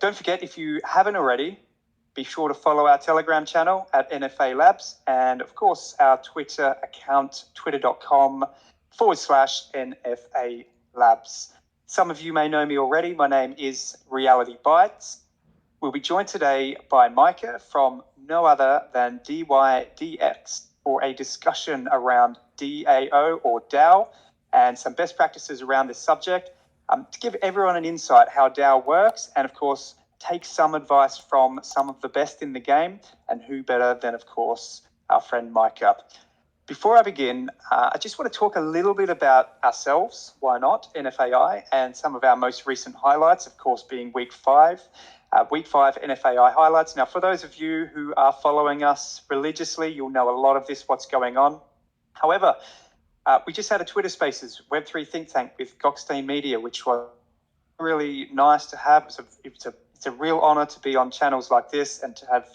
Don't forget, if you haven't already, be sure to follow our Telegram channel at NFAi Labs, and of course our Twitter account, twitter.com/NFAi Labs. Some of you may know me already. My name is Reality Bites. We'll be joined today by Micah from no other than DYDX for a discussion around DAO or DAO and some best practices around this subject, to give everyone an insight how DAO works, and of course take some advice from some of the best in the game, and who better than, of course, our friend Micah. Before I begin, I just want to talk a little bit about ourselves, why not, NFAi, and some of our most recent highlights, of course, being Week 5 NFAi highlights. Now, for those of you who are following us religiously, you'll know a lot of this, what's going on. However, we just had a Twitter Spaces Web3 think tank with Goxstein Media, which was really nice to have. It's a real honor to be on channels like this and to have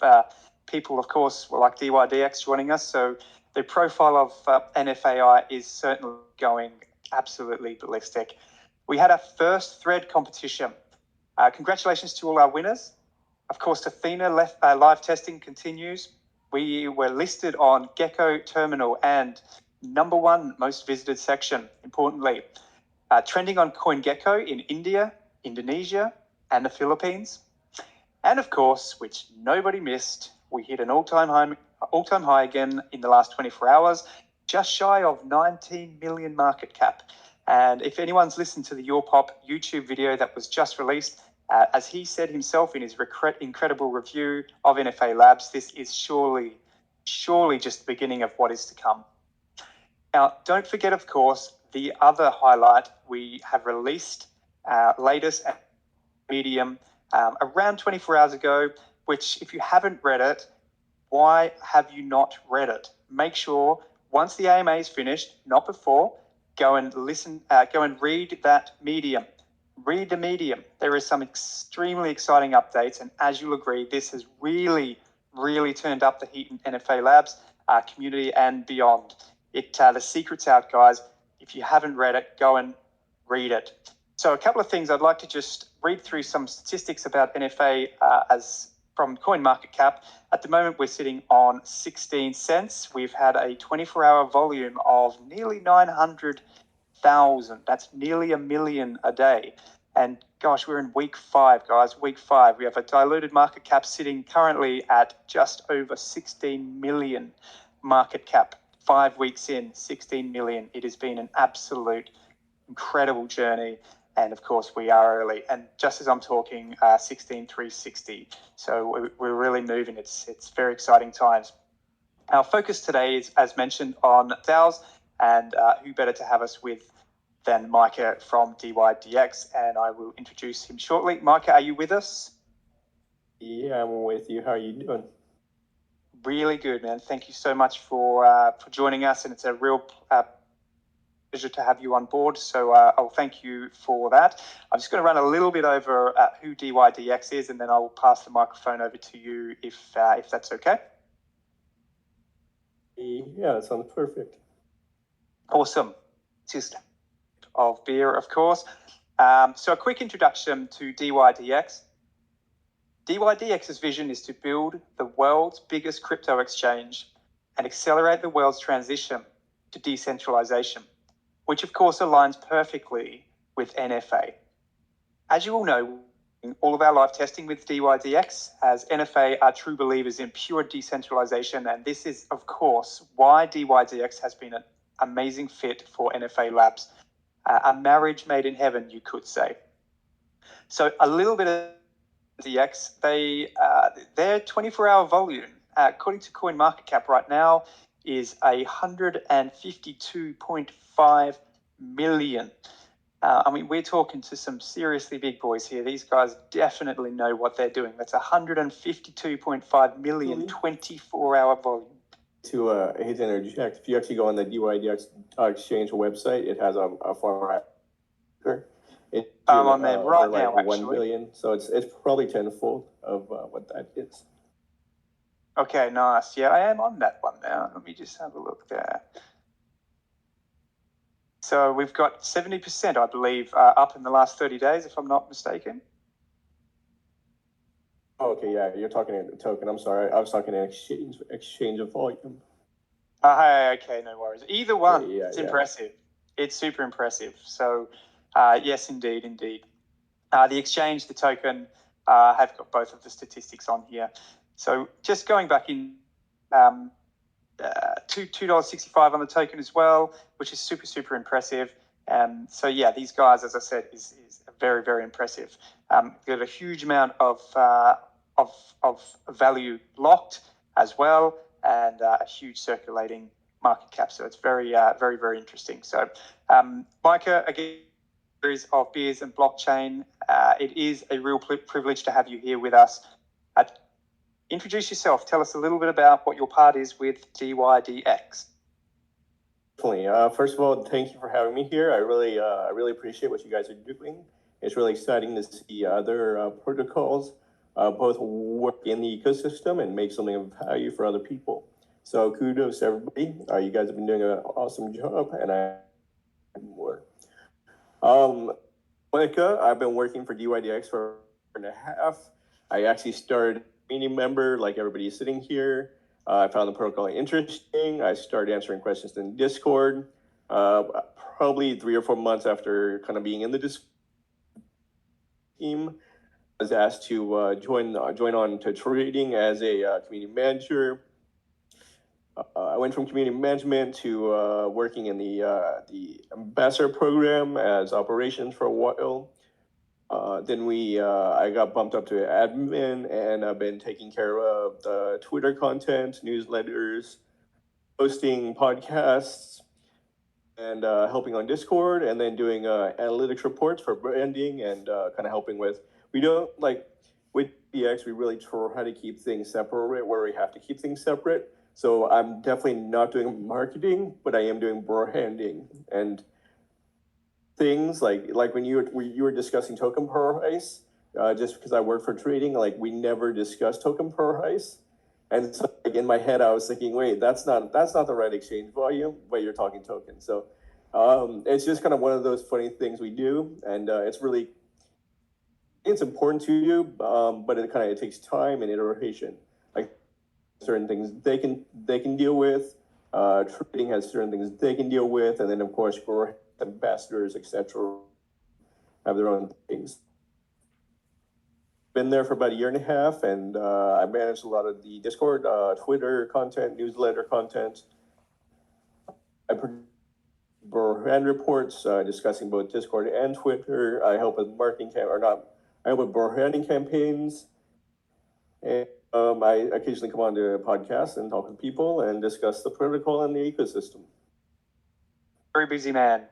people, of course, like DYDX joining us. So the profile of NFAi is certainly going absolutely ballistic. We had our first thread competition. Congratulations to all our winners. Of course, Athena live testing continues. We were listed on Gecko Terminal and #1 most visited section, importantly. Trending on CoinGecko in India, Indonesia, and the Philippines. And of course, which nobody missed, we hit an all-time high again in the last 24 hours, just shy of 19 million market cap. And if anyone's listened to the Your Pop YouTube video that was just released, as he said himself in his incredible review of NFAi Labs, this is surely just the beginning of what is to come. Now, don't forget, of course, the other highlight. We have released our latest Medium around 24 hours ago, which, if you haven't read it, why have you not read it? Make sure once the AMA is finished, not before, go and read that Medium. Read the Medium. There is some extremely exciting updates, and as you'll agree, this has really turned up the heat in NFAi Labs community and beyond. The secret's out, guys. If you haven't read it, go and read it. So a couple of things I'd like to just read through some statistics about NFAi as from CoinMarketCap. At the moment, we're sitting on 16 cents. We've had a 24-hour volume of nearly 900,000. That's nearly 1 million a day. And gosh, we're in week 5, guys. Week 5. We have a diluted market cap sitting currently at just over 16 million market cap. 5 weeks in, 16 million. It has been an absolute incredible journey. And of course, we are early. And just as I'm talking, 16,360. So we're really moving. It's very exciting times. Our focus today is, as mentioned, on DAOs. And who better to have us with than Micah from DYDX. And I will introduce him shortly. Micah, are you with us? Yeah, I'm with you. How are you doing? Really good, man. Thank you so much for joining us. And it's a real pleasure to have you on board. So I'll thank you for that. I'm just going to run a little bit over who DYDX is, and then I'll pass the microphone over to you if that's okay. Yeah, that sounds perfect. Awesome. Just of beer, of course. So a quick introduction to DYDX. DYDX's vision is to build the world's biggest crypto exchange and accelerate the world's transition to decentralization, which of course aligns perfectly with NFAi. As you all know, in all of our live testing with DYDX, as NFAi are true believers in pure decentralization, and this is, of course, why DYDX has been an amazing fit for NFAi Labs. A marriage made in heaven, you could say. So a little bit of DX, their 24-hour volume, according to CoinMarketCap right now, is 152.5 million. I mean, we're talking to some seriously big boys here. These guys definitely know what they're doing. That's 152.5 million 24-hour volume. I hate to interject. If you actually go on the DYDX exchange website, it has a form. I'm on there right now, like actually. 1 million, so it's probably tenfold of what that is. Okay, nice. Yeah, I am on that one now. Let me just have a look there. So we've got 70%, I believe, up in the last 30 days, if I'm not mistaken. Oh, okay, yeah, you're talking in token. I'm sorry, I was talking in exchange of volume. Okay, no worries. Either one, Yeah, it's yeah. impressive. It's super impressive. So, yes, indeed. The exchange, the token, have got both of the statistics on here. So just going back in, $2.65 on the token as well, which is super impressive. So yeah, these guys, as I said, is very impressive. Got a huge amount of value locked as well, and a huge circulating market cap. So it's very interesting. So Micah, again, series of beers and blockchain. It is a real privilege to have you here with us. Introduce yourself. Tell us a little bit about what your part is with DYDX. Definitely. First of all, thank you for having me here. I really appreciate what you guys are doing. It's really exciting to see other protocols both work in the ecosystem and make something of value for other people. So kudos to everybody. You guys have been doing an awesome job, and I more. Monica, I've been working for DYDX for a year and a half. I actually started community member like everybody sitting here. I found the protocol interesting. I started answering questions in Discord. Probably 3 or 4 months after kind of being in the Discord team, I was asked to join on to trading as a community manager. I went from community management to working in the ambassador program as operations for a while. Then I got bumped up to admin, and I've been taking care of the Twitter content, newsletters, hosting podcasts, and helping on Discord, and then doing analytics reports for branding and kind of helping with. We don't with DX, we really try to keep things separate where we have to keep things separate. So I'm definitely not doing marketing, but I am doing branding and things like when you were discussing token price. Just because I work for trading, like we never discuss token price. And so like in my head, I was thinking, wait, that's not the right exchange volume, but you're talking tokens. So it's just kind of one of those funny things we do, and it's important to do, but it takes time and iteration. Like certain things they can deal with. Trading has certain things they can deal with, and then of course for ambassadors, etc., have their own things. Been there for about a year and a half, and I managed a lot of the Discord, Twitter content, newsletter content. I produce brand reports discussing both Discord and Twitter. I help with I help with branding campaigns, and I occasionally come on to podcasts and talk with people and discuss the protocol and the ecosystem. Very busy man.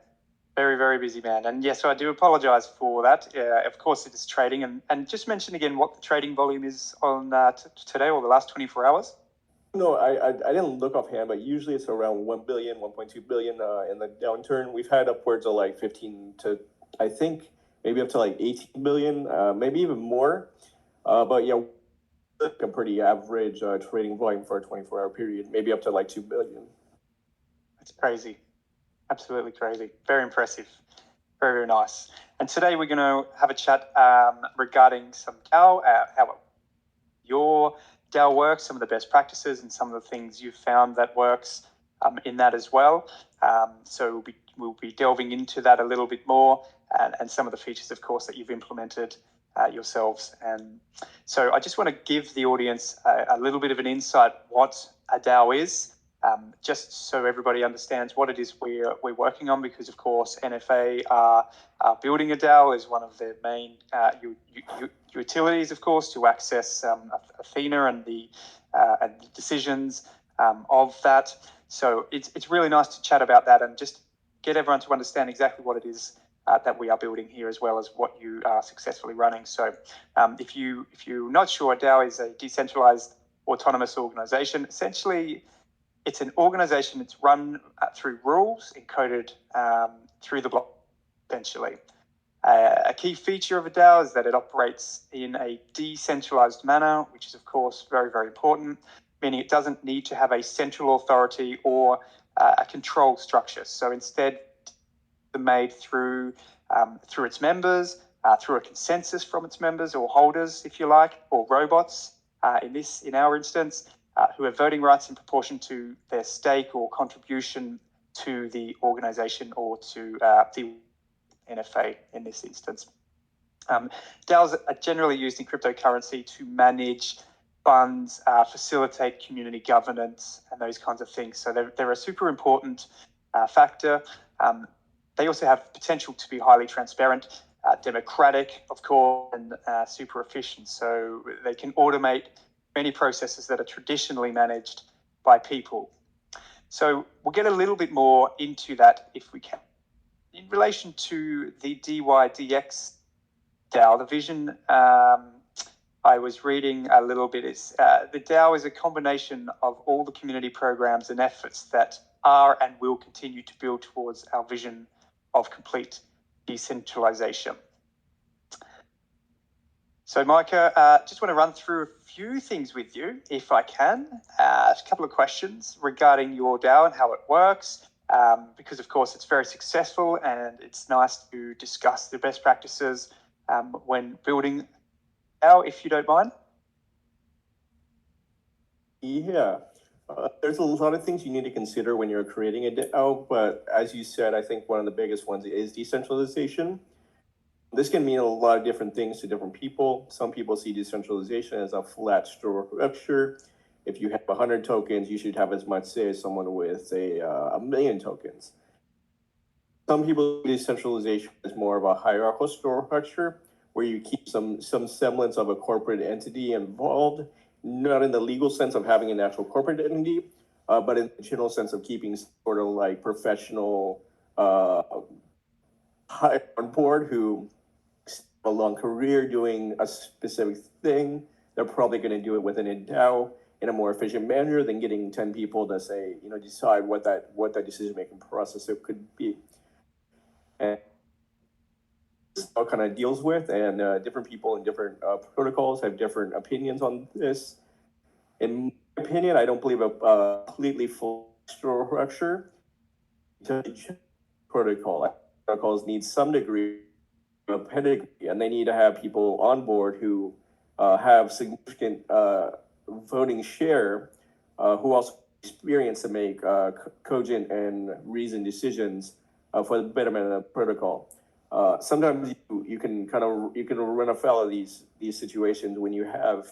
Very busy man. And yes, I do apologize for that. Of course, it is trading. And just mention again what the trading volume is on today or the last 24 hours. No, I didn't look offhand, but usually it's around 1 billion, 1.2 billion in the downturn. We've had upwards of like 15 to, I think, maybe up to like 18 billion, maybe even more. But yeah, a pretty average trading volume for a 24-hour period, maybe up to like 2 billion. That's crazy. Absolutely crazy. Very impressive. Very nice. And today we're going to have a chat regarding some DAO, how your DAO works, some of the best practices, and some of the things you've found that works in that as well. So we'll be delving into that a little bit more, and some of the features, of course, that you've implemented yourselves. And so I just want to give the audience a little bit of an insight what a DAO is. Just so everybody understands what it is we're working on, because of course NFAi are building a DAO as one of their main utilities, of course, to access Athena and the decisions of that. So it's really nice to chat about that and just get everyone to understand exactly what it is that we are building here, as well as what you are successfully running. So if you're not sure, a DAO is a decentralized autonomous organization. Essentially, it's an organization that's run through rules encoded through the block, essentially. A key feature of a DAO is that it operates in a decentralized manner, which is, of course, very important, meaning it doesn't need to have a central authority or a control structure. So instead, it's made through its members, through a consensus from its members or holders, if you like, or robots in our instance, who have voting rights in proportion to their stake or contribution to the organization or to the NFAi in this instance. DAOs are generally used in cryptocurrency to manage funds, facilitate community governance, and those kinds of things. So they're a super important factor. They also have potential to be highly transparent, democratic, of course, and super efficient. So they can automate many processes that are traditionally managed by people. So we'll get a little bit more into that if we can. In relation to the DYDX DAO, the vision I was reading a little bit is the DAO is a combination of all the community programs and efforts that are and will continue to build towards our vision of complete decentralization. So Micah, just want to run through a few things with you, if I can. A couple of questions regarding your DAO and how it works, because of course it's very successful and it's nice to discuss the best practices when building DAO, if you don't mind. Yeah, there's a lot of things you need to consider when you're creating a DAO, but as you said, I think one of the biggest ones is decentralization. This can mean a lot of different things to different people. Some people see decentralization as a flat structure. If you have 100 tokens, you should have as much say as someone with, say, 1,000,000 tokens. Some people see decentralization as more of a hierarchical structure, where you keep some semblance of a corporate entity involved, not in the legal sense of having an actual corporate entity, but in the general sense of keeping sort of like professional high on board who have a long career doing a specific thing. They're probably going to do it within a DAO in a more efficient manner than getting 10 people to say, decide what that decision-making process could be. And this kind of deals with, and different people in different protocols have different opinions on this. In my opinion, I don't believe a completely full structure to protocol. Protocols need some degree of pedigree, and they need to have people on board who have significant voting share, who also experience to make cogent and reasoned decisions for the betterment of the protocol. Sometimes you can run afoul of these situations when you have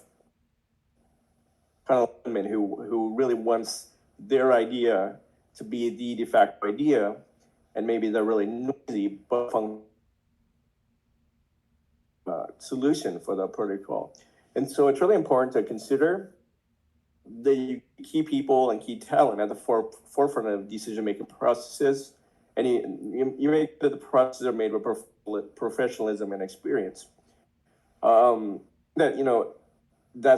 kind of a woman who really wants their idea to be the de facto idea, and maybe they're really noisy but solution for the protocol. And so it's really important to consider the key people and key talent at the forefront of decision-making processes. And you make that the processes are made with professionalism and experience. That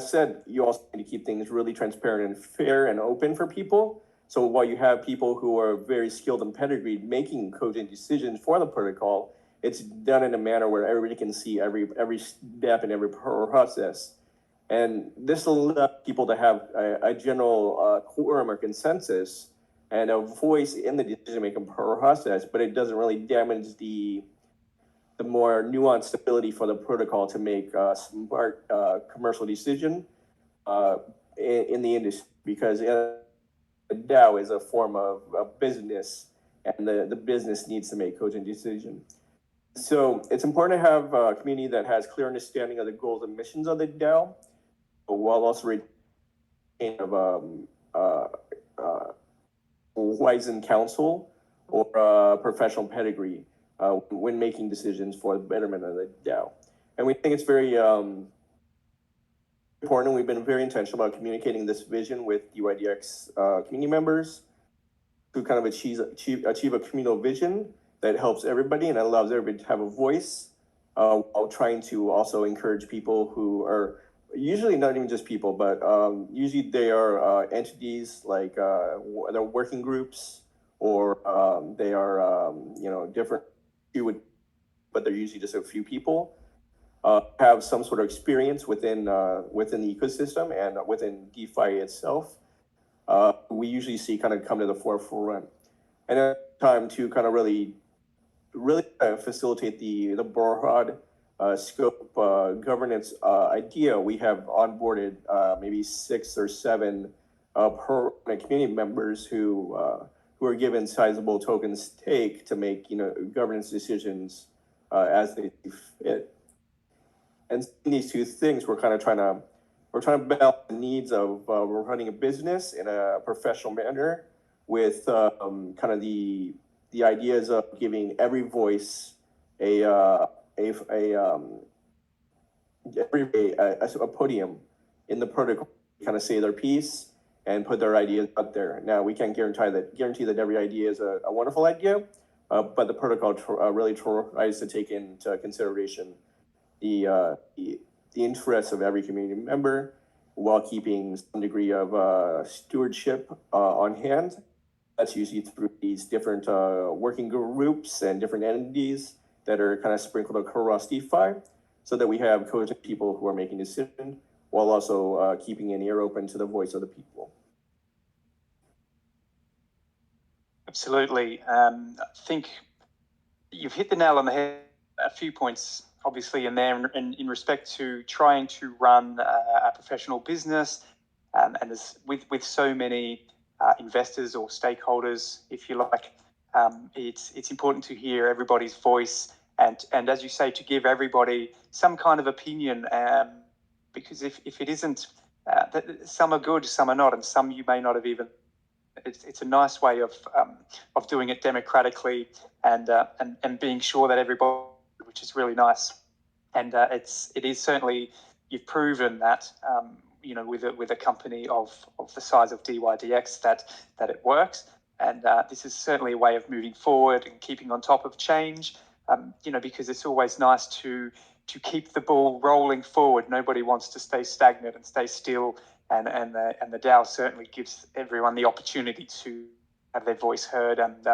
said, you also need to keep things really transparent and fair and open for people. So while you have people who are very skilled and pedigreed making cogent decisions for the protocol, it's done in a manner where everybody can see every step in every process. And this will allow people to have a general quorum or consensus and a voice in the decision-making process, but it doesn't really damage the more nuanced ability for the protocol to make smart commercial decision in the industry, because the DAO is a form of business, and the business needs to make cogent decision. So it's important to have a community that has clear understanding of the goals and missions of the DAO, while also retaining wizened counsel or professional pedigree when making decisions for the betterment of the DAO. And we think it's very important. We've been very intentional about communicating this vision with DYDX community members to kind of achieve a communal vision that helps everybody and allows everybody to have a voice, while trying to also encourage people who are usually not even just people, but usually they are entities like they're working groups, or they are different, but they're usually just a few people, have some sort of experience within the ecosystem and within DeFi itself. We usually see kind of come to the forefront, and at the time to kind of really facilitate the broad scope governance idea, we have onboarded maybe 6 or 7 community members who are given sizable token stake to make governance decisions as they see fit. And in these two things, we're trying to balance the needs of we're running a business in a professional manner with kind of the ideas of giving every voice a podium in the protocol, kind of say their piece and put their ideas out there. Now, we can't guarantee that every idea is a wonderful idea, but the protocol really tries to take into consideration the interests of every community member while keeping some degree of stewardship on hand. That's usually through these different working groups and different entities that are kind of sprinkled across DeFi, so that we have cogent people who are making decisions while also keeping an ear open to the voice of the people. Absolutely. I think you've hit the nail on the head. A few points, obviously, in there, in respect to trying to run a professional business, and as with so many investors or stakeholders, if you like, it's important to hear everybody's voice, and as you say, to give everybody some kind of opinion, because if it isn't, some are good, some are not, and some you may not have even. It's a nice way of doing it democratically and being sure that everybody, which is really nice, and it is certainly, you've proven that with a company of the size of DYDX that it works, and this is certainly a way of moving forward and keeping on top of change, because it's always nice to keep the ball rolling forward. Nobody wants to stay stagnant and stay still, and the DAO certainly gives everyone the opportunity to have their voice heard, and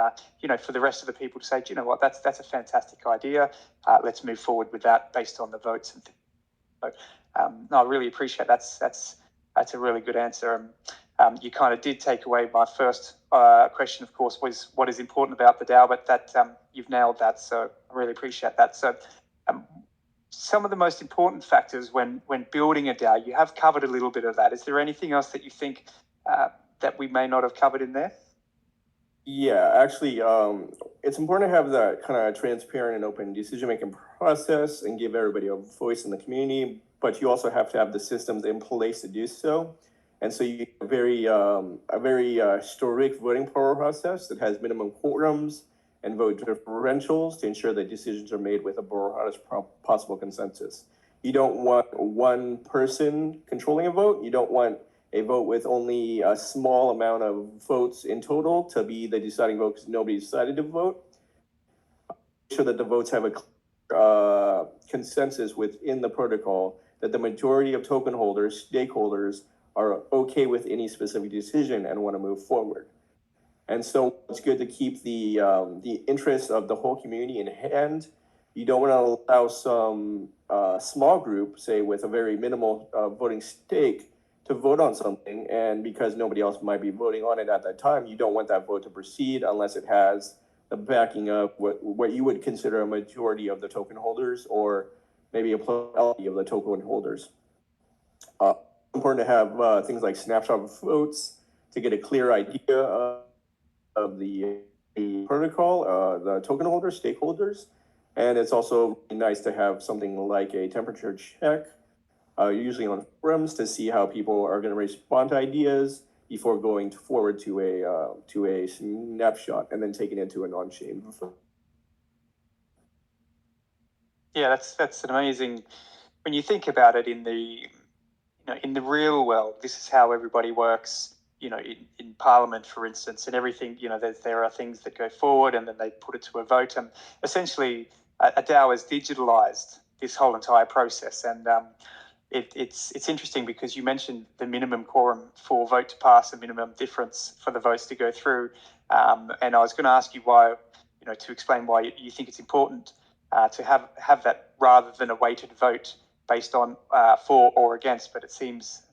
for the rest of the people to say, do you know what, that's a fantastic idea. Let's move forward with that based on the votes and things. So, no, I really appreciate that's a really good answer. You kind of did take away my first question, of course, was what is important about the DAO, but that you've nailed that. So I really appreciate that. So some of the most important factors when building a DAO, you have covered a little bit of that. Is there anything else that you think that we may not have covered in there? Yeah, actually, it's important to have that kind of transparent and open decision-making process and give everybody a voice in the community, but you also have to have the systems in place to do so. And so you have a very strict voting process that has minimum quorums and vote differentials to ensure that decisions are made with a broadest possible consensus. You don't want one person controlling a vote. You don't want a vote with only a small amount of votes in total to be the deciding vote because nobody decided to vote. Make sure that the votes have a consensus within the protocol that the majority of token holders, stakeholders, are okay with any specific decision and want to move forward. And so it's good to keep the interests of the whole community in hand. You don't want to allow some small group, say with a very minimal voting stake, to vote on something, and because nobody else might be voting on it at that time, you don't want that vote to proceed unless it has the backing of what you would consider a majority of the token holders, or maybe a plurality of the token holders. Important to have things like snapshot votes to get a clear idea of the protocol, the token holders, stakeholders, and it's also nice to have something like a temperature check, usually on forums, to see how people are going to respond to ideas before going forward to a snapshot and then taking it to an on-chain. Yeah, that's an amazing. When you think about it in the real world, this is how everybody works. In Parliament, for instance, and everything. There are things that go forward, and then they put it to a vote, and essentially a DAO has digitalized this whole entire process, and it's interesting because you mentioned the minimum quorum for vote to pass, a minimum difference for the votes to go through, and I was going to ask you why, to explain why you think it's important to have that rather than a weighted vote based on for or against, but it seems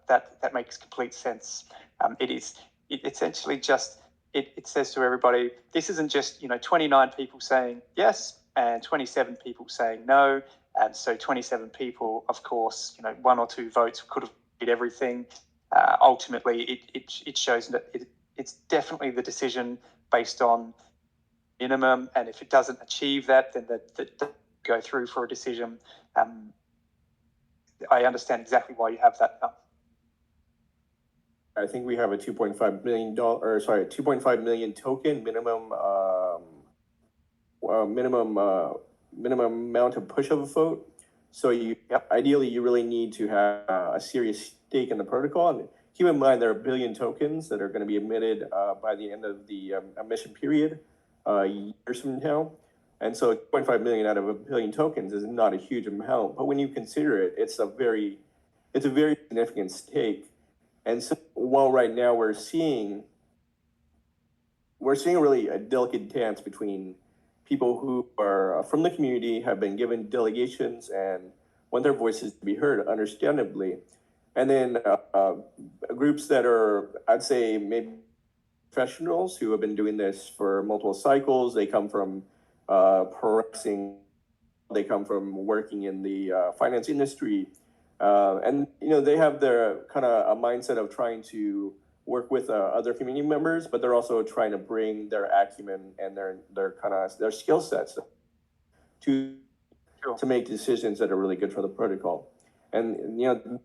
that makes complete sense. It essentially just it says to everybody, this isn't just 29 people saying yes and 27 people saying no. And so 27 people, of course, one or two votes could have did everything. Ultimately, it shows that it's definitely the decision based on minimum, and if it doesn't achieve that, then that go through for a decision. I understand exactly why you have that. I think we have a $2.5 million token minimum minimum amount of push of a vote. So ideally you really need to have a serious stake in the protocol. And keep in mind there are 1 billion tokens that are going to be emitted by the end of the emission period years from now. And so 2.5 million out of 1 billion tokens is not a huge amount, but when you consider it, it's a very significant stake. And so while right now we're seeing really a delicate dance between people who are from the community, have been given delegations and want their voices to be heard, understandably. And then groups that are, I'd say, maybe professionals who have been doing this for multiple cycles. They come from pressing, they come from working in the finance industry. And they have their kind of a mindset of trying to work with other community members, but they're also trying to bring their acumen and their skill sets to make decisions that are really good for the protocol. And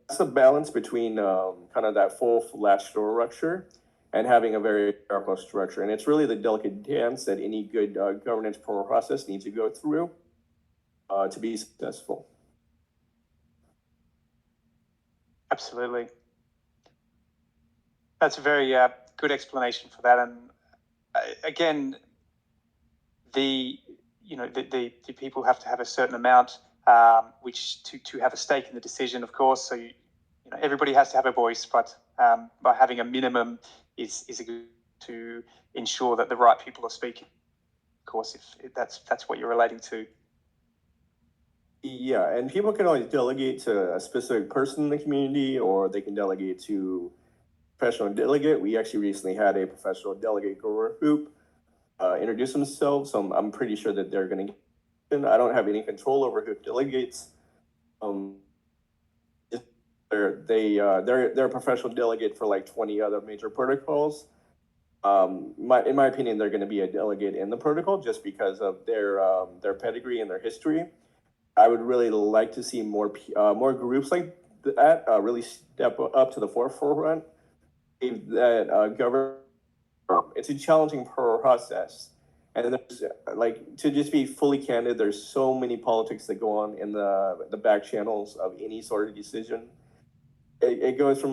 that's the balance between kind of that full-fledged structure and having a very hierarchical structure. And it's really the delicate dance that any good governance process needs to go through to be successful. Absolutely. That's a very good explanation for that. And again, the people have to have a certain amount, which to have a stake in the decision, of course. So everybody has to have a voice, but by having a minimum is a good to ensure that the right people are speaking. Of course, if that's what you're relating to. Yeah, and people can always delegate to a specific person in the community, or they can delegate to professional delegate. We actually recently had a professional delegate group introduce themselves, so I'm pretty sure that they're going to get. I don't have any control over who delegates. They're a professional delegate for like 20 other major protocols. In my opinion, they're going to be a delegate in the protocol just because of their pedigree and their history. I would really like to see more groups like that really step up to the forefront. That government, it's a challenging process, and there's to just be fully candid, there's so many politics that go on in the back channels of any sort of decision. It goes from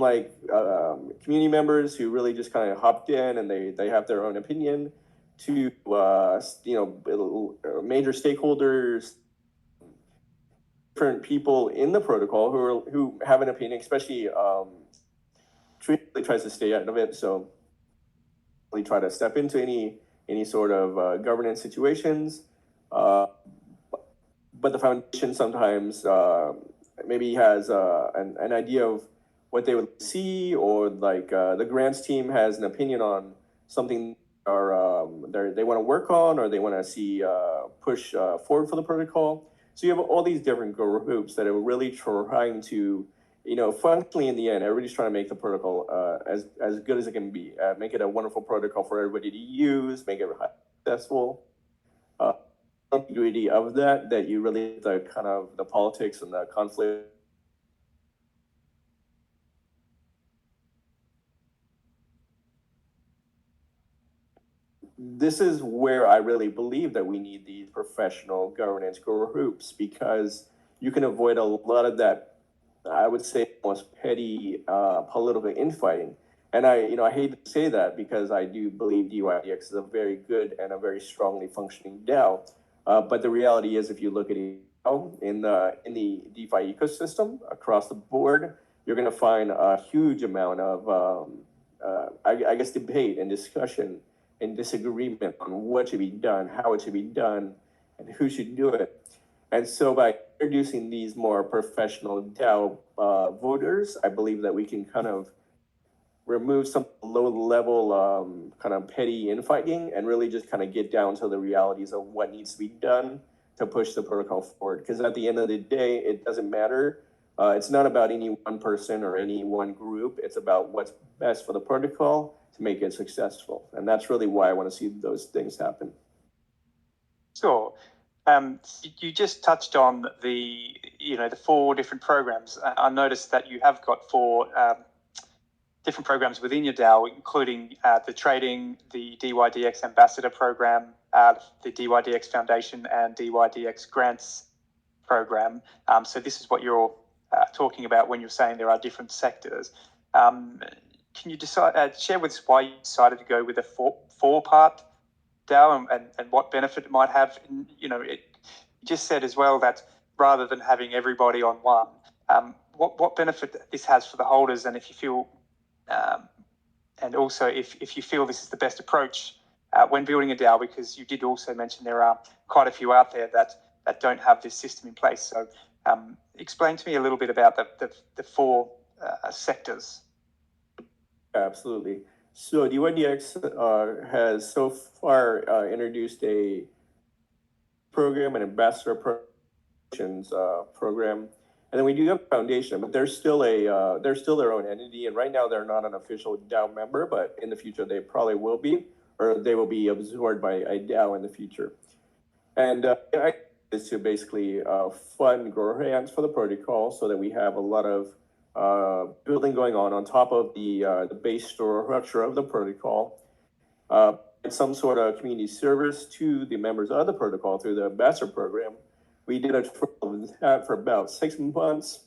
community members who really just kind of hopped in and they have their own opinion to major stakeholders, different people in the protocol who have an opinion, especially really tries to stay out of it. So really try to step into any sort of governance situations. But the foundation sometimes maybe has an idea of what they would see, or the grants team has an opinion on something they want to work on, or they want to see push forward for the protocol. So you have all these different groups that are really trying to, functionally in the end, everybody's trying to make the protocol as good as it can be, make it a wonderful protocol for everybody to use, make it successful. Nitty-gritty of that you really the kind of the politics and the conflict. This is where I really believe that we need these professional governance groups, because you can avoid a lot of that, I would say, almost petty political infighting. And I hate to say that, because I do believe DYDX is a very good and a very strongly functioning DAO. But the reality is, if you look at it in the DeFi ecosystem across the board, you're going to find a huge amount of, I guess, debate and discussion and disagreement on what should be done, how it should be done, and who should do it. And so by introducing these more professional DAO voters, I believe that we can kind of remove some low-level kind of petty infighting and really just kind of get down to the realities of what needs to be done to push the protocol forward. Because at the end of the day, it doesn't matter. It's not about any one person or any one group. It's about what's best for the protocol to make it successful. And that's really why I want to see those things happen. Sure. You just touched on the 4 different programs. I noticed that you have got 4 different programs within your DAO, including the trading, the DYDX Ambassador Program, the DYDX Foundation, and DYDX Grants Program. So this is what you're talking about when you're saying there are different sectors. Can you share with us why you decided to go with a 4-part DAO and what benefit it might have? You just said as well that rather than having everybody on one, what benefit this has for the holders, and if you feel, and also if you feel this is the best approach when building a DAO, because you did also mention there are quite a few out there that don't have this system in place. So explain to me a little bit about the 4 sectors. Absolutely. So DYDX has so far introduced a program, an ambassador program, and then we do have a foundation, but they're still their own entity, and right now they're not an official DAO member, but in the future they probably will be, or they will be absorbed by a DAO in the future. And I is to basically fund grants for the protocol so that we have a lot of building going on top of the base structure of the protocol. Some sort of community service to the members of the protocol through the ambassador program. We did that for about 6 months.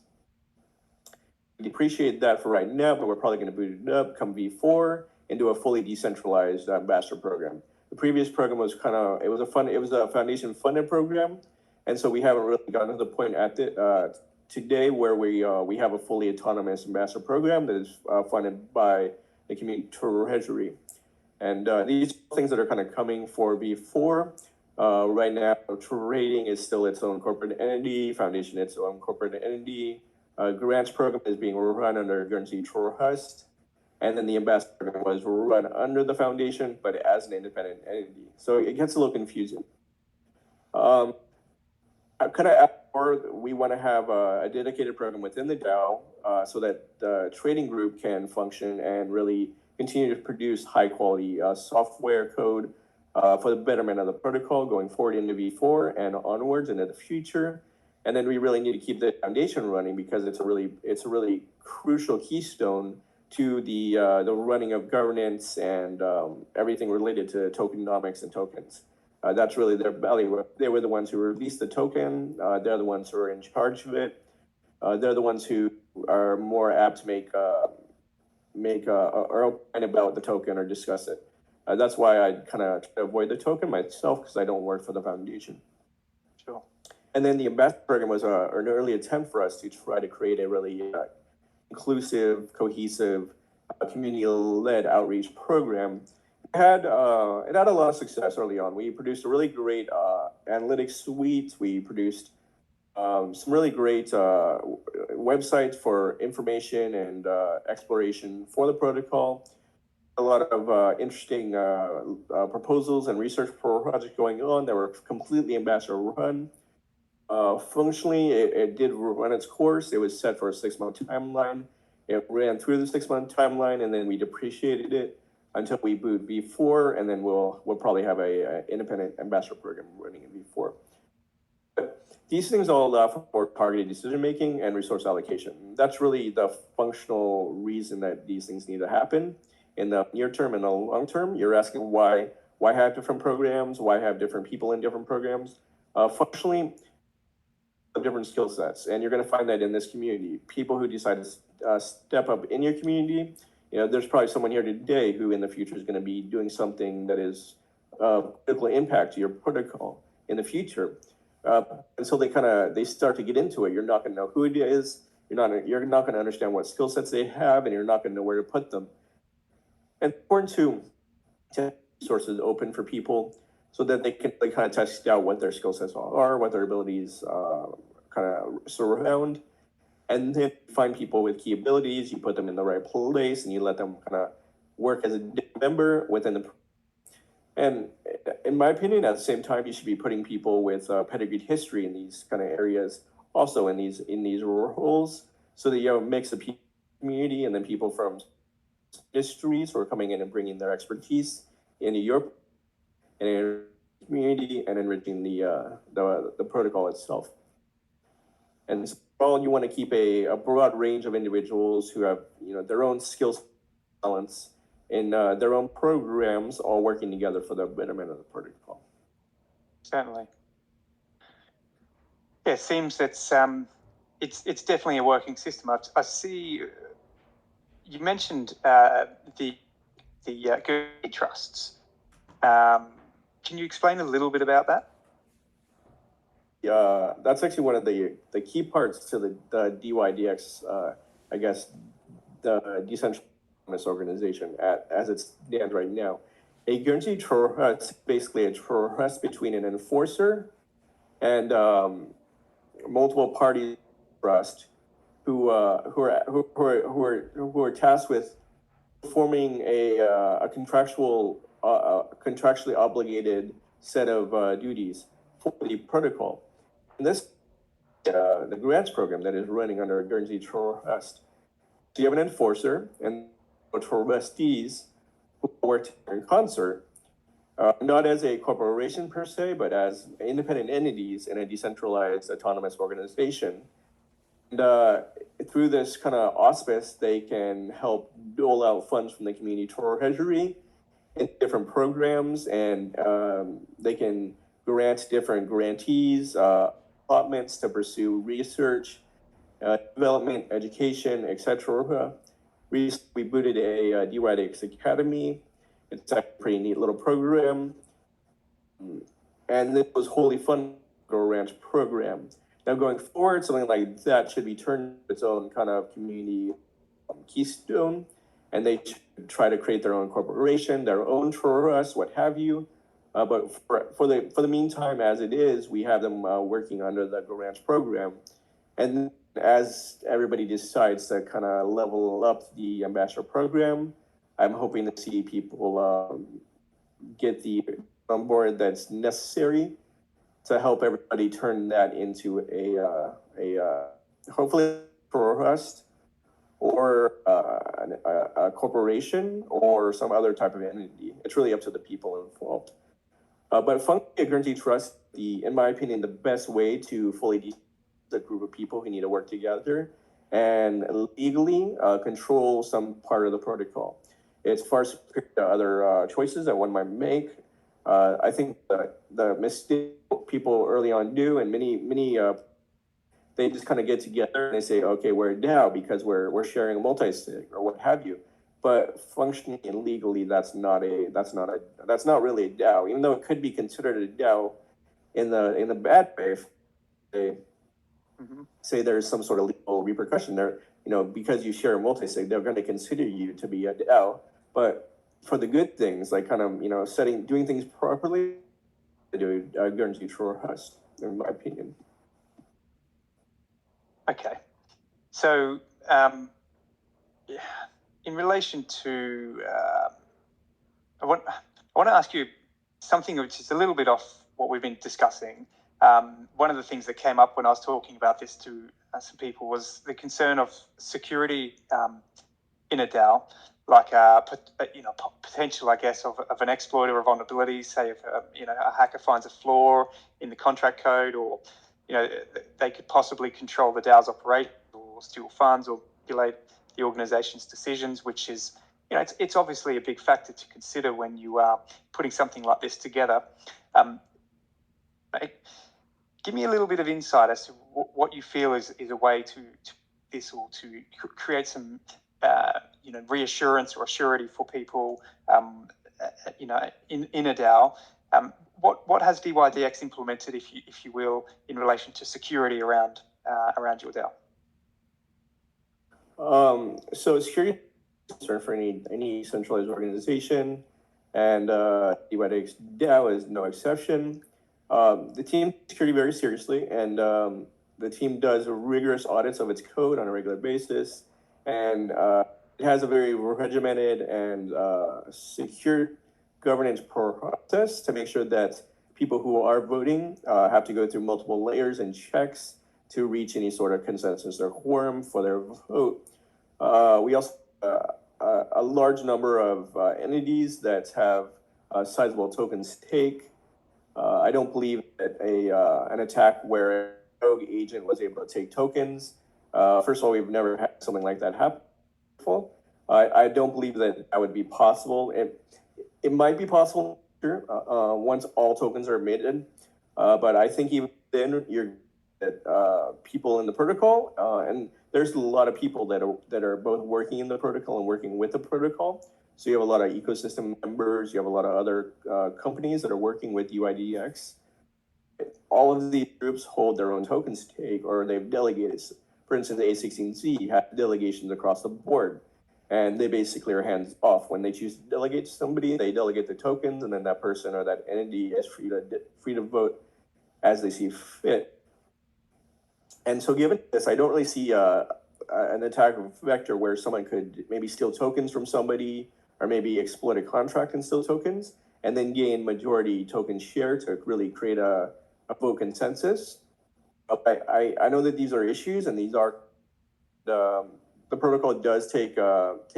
We depreciate that for right now, but we're probably going to boot it up come V4 and do a fully decentralized ambassador program. The previous program was it was a foundation funded program, and so we haven't really gotten to the point at today where we have a fully autonomous ambassador program that is funded by the community treasury. And these things that are kind of coming for V4, right now, trading is still its own corporate entity, foundation its own corporate entity, grants program is being run under Guernsey Trust, and then the ambassador program was run under the foundation, but as an independent entity. So it gets a little confusing. We want to have a dedicated program within the DAO so that the trading group can function and really continue to produce high quality software code for the betterment of the protocol going forward into V4 and onwards into the future. And then we really need to keep the foundation running because it's a really crucial keystone to the running of governance and everything related to tokenomics and tokens. That's really their value. They were the ones who released the token. They're the ones who are in charge of it. They're the ones who are more apt to make or opine about the token or discuss it. That's why I kind of try to avoid the token myself because I don't work for the foundation. Sure. And then the ambassador program was an early attempt for us to try to create a really inclusive, cohesive, community-led outreach program. It had a lot of success early on. We produced a really great analytics suite. We produced some really great websites for information and exploration for the protocol. A lot of interesting proposals and research projects going on that were completely ambassador run. Functionally, it did run its course. It was set for a 6-month timeline. It ran through the 6-month timeline, and then we depreciated it until we boot V4, and then we'll probably have a independent ambassador program running in V4. But these things all allow for targeted decision making and resource allocation. That's really the functional reason that these things need to happen. In the near term and the long term, you're asking why have different programs? Why have different people in different programs? Functionally, different skill sets, and you're going to find that in this community. People who decide to step up in your community, there's probably someone here today who in the future is going to be doing something that is critical impact to your protocol in the future. And so they start to get into it. You're not going to know who it is. You're not going to understand what skill sets they have, and you're not going to know where to put them. And it's important to have resources open for people so that they can kind of test out what their skill sets are, what their abilities kind of surround, and then find people with key abilities. You put them in the right place, and you let them kind of work as a member within the. And in my opinion, at the same time, you should be putting people with pedigreed history in these kind of areas also in these roles, so that you have a mix of community and then people from industries who are coming in and bringing their expertise into your and community and enriching the protocol itself. And so overall, you want to keep a broad range of individuals who have their own skills, talents, in their own programs, all working together for the betterment of the protocol. Certainly. Yeah, it seems it's definitely a working system. I see. You mentioned the Guernsey trusts. Can you explain a little bit about that? That's actually one of the key parts to the DYDX, I guess, the decentralized organization as it stands right now. A Guernsey trust, basically a trust between an enforcer and multiple party trust who are tasked with performing a contractually obligated set of duties for the protocol. And this the grants program that is running under Guernsey Trust. So you have an enforcer and trustees who work in concert, not as a corporation per se, but as independent entities in a decentralized autonomous organization. And through this kind of auspice, they can help dole out funds from the community treasury in different programs, and they can grant different grantees allotments to pursue research, development, education, etc. We booted a DYDX Academy. It's a pretty neat little program. And this was wholly funded ranch program. Now going forward, something like that should be turned into its own kind of community keystone, and they should try to create their own corporation, their own trust, what have you. But for the meantime, as it is, we have them working under the Go Ranch program. And as everybody decides to kind of level up the ambassador program, I'm hoping to see people get the on board that's necessary to help everybody turn that into a hopefully trust or a corporation or some other type of entity. It's really up to the people involved. But functioning a Guernsey trust, in my opinion, the best way to fully a group of people who need to work together and legally control some part of the protocol. It's far superior to other choices that one might make. I think the mistake people early on do, and many they just kind of get together and they say, okay, we're a DAO because we're sharing a multi-sig or what have you. But functionally and legally, that's not really a DAO, even though it could be considered a DAO in the bad way. They say there's some sort of legal repercussion there, because you share a multi-sig, they're going to consider you to be a DAO. But for the good things, like kind of doing things properly, do Guernsey trust, in my opinion. Okay, so in relation to, I want to ask you something which is a little bit off what we've been discussing. One of the things that came up when I was talking about this to some people was the concern of security in a DAO, like potential, I guess, of an exploit or a vulnerability. Say if a hacker finds a flaw in the contract code, or they could possibly control the DAO's operation or steal funds or manipulate the organization's decisions, which is it's obviously a big factor to consider when you are putting something like this together. Give me a little bit of insight as to what you feel is a way to this, or to create some reassurance or surety for people in a DAO. What has DYDX implemented, if you will, in relation to security around your DAO? So security is concern for any centralized organization, and DYDX DAO is no exception. The team takes security very seriously, and the team does rigorous audits of its code on a regular basis, and it has a very regimented and secure governance process to make sure that people who are voting have to go through multiple layers and checks to reach any sort of consensus or quorum for their vote. We also a large number of entities that have a sizable token stake. I don't believe that an attack where a rogue agent was able to take tokens. First of all, we've never had something like that happen before. I don't believe that that would be possible. It might be possible once all tokens are emitted, but I think even then you're people in the protocol, and there's a lot of people that are both working in the protocol and working with the protocol. So you have a lot of ecosystem members, you have a lot of other companies that are working with UIDX. All of these groups hold their own token stake, or they've delegated. For instance, A16Z has delegations across the board, and they basically are hands off. When they choose to delegate to somebody, they delegate the tokens, and then that person or that entity is free to vote as they see fit. And so given this, I don't really see an attack vector where someone could maybe steal tokens from somebody, or maybe exploit a contract and steal tokens, and then gain majority token share to really create a vote consensus. I know that these are issues, and these are the protocol does take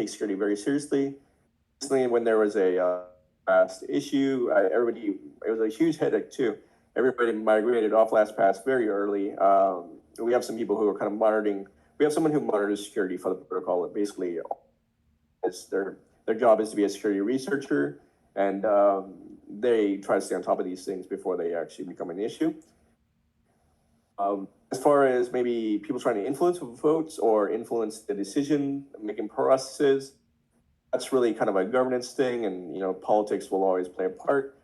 security very seriously. Recently, when there was a past issue, it was a huge headache too. Everybody migrated off LastPass very early. We have some people who are kind of monitoring. We have someone who monitors security for the protocol. That basically, their job is to be a security researcher, and they try to stay on top of these things before they actually become an issue. As far as maybe people trying to influence votes or influence the decision-making processes, that's really kind of a governance thing, and politics will always play a part.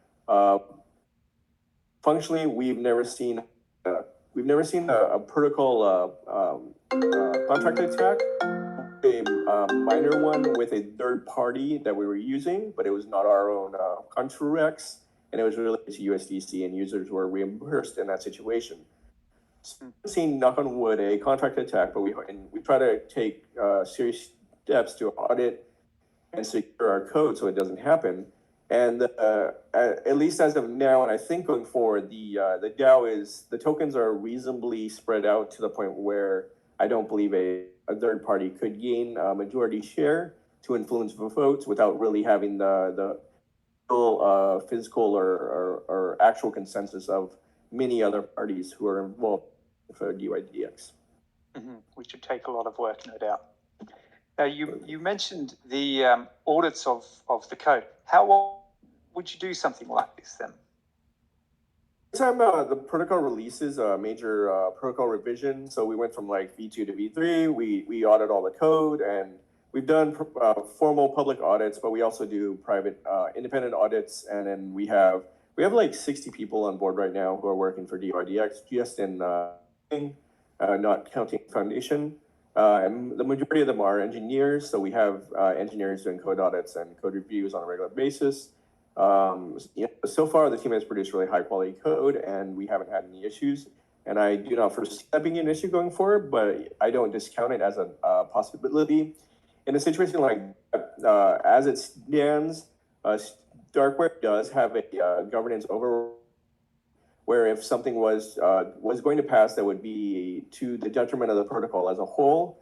Functionally, we've never seen a protocol contract attack. A minor one with a third party that we were using, but it was not our own contracts, and it was related to USDC, and users were reimbursed in that situation. So I've seen, knock on wood, a contract attack, but we try to take serious steps to audit and secure our code so it doesn't happen. And at least as of now, and I think going forward, the DAO the tokens are reasonably spread out to the point where I don't believe a third party could gain a majority share to influence votes without really having the full physical or actual consensus of many other parties who are involved for UIDX. Mm-hmm. Which should take a lot of work, no doubt. Now, you mentioned the audits of the code. How would you do something like this then? Every time the protocol releases a major protocol revision, so we went from like V2 to V3, we audit all the code, and we've done formal public audits, but we also do private independent audits, and then we have like 60 people on board right now who are working for DRDX, just in not counting Foundation. And the majority of them are engineers, so we have engineers doing code audits and code reviews on a regular basis. So far the team has produced really high quality code, and we haven't had any issues. And I do not foresee that being an issue going forward, but I don't discount it as a possibility. In a situation like that, as it stands, Darkware does have a governance over where if something was going to pass that would be to the detriment of the protocol as a whole,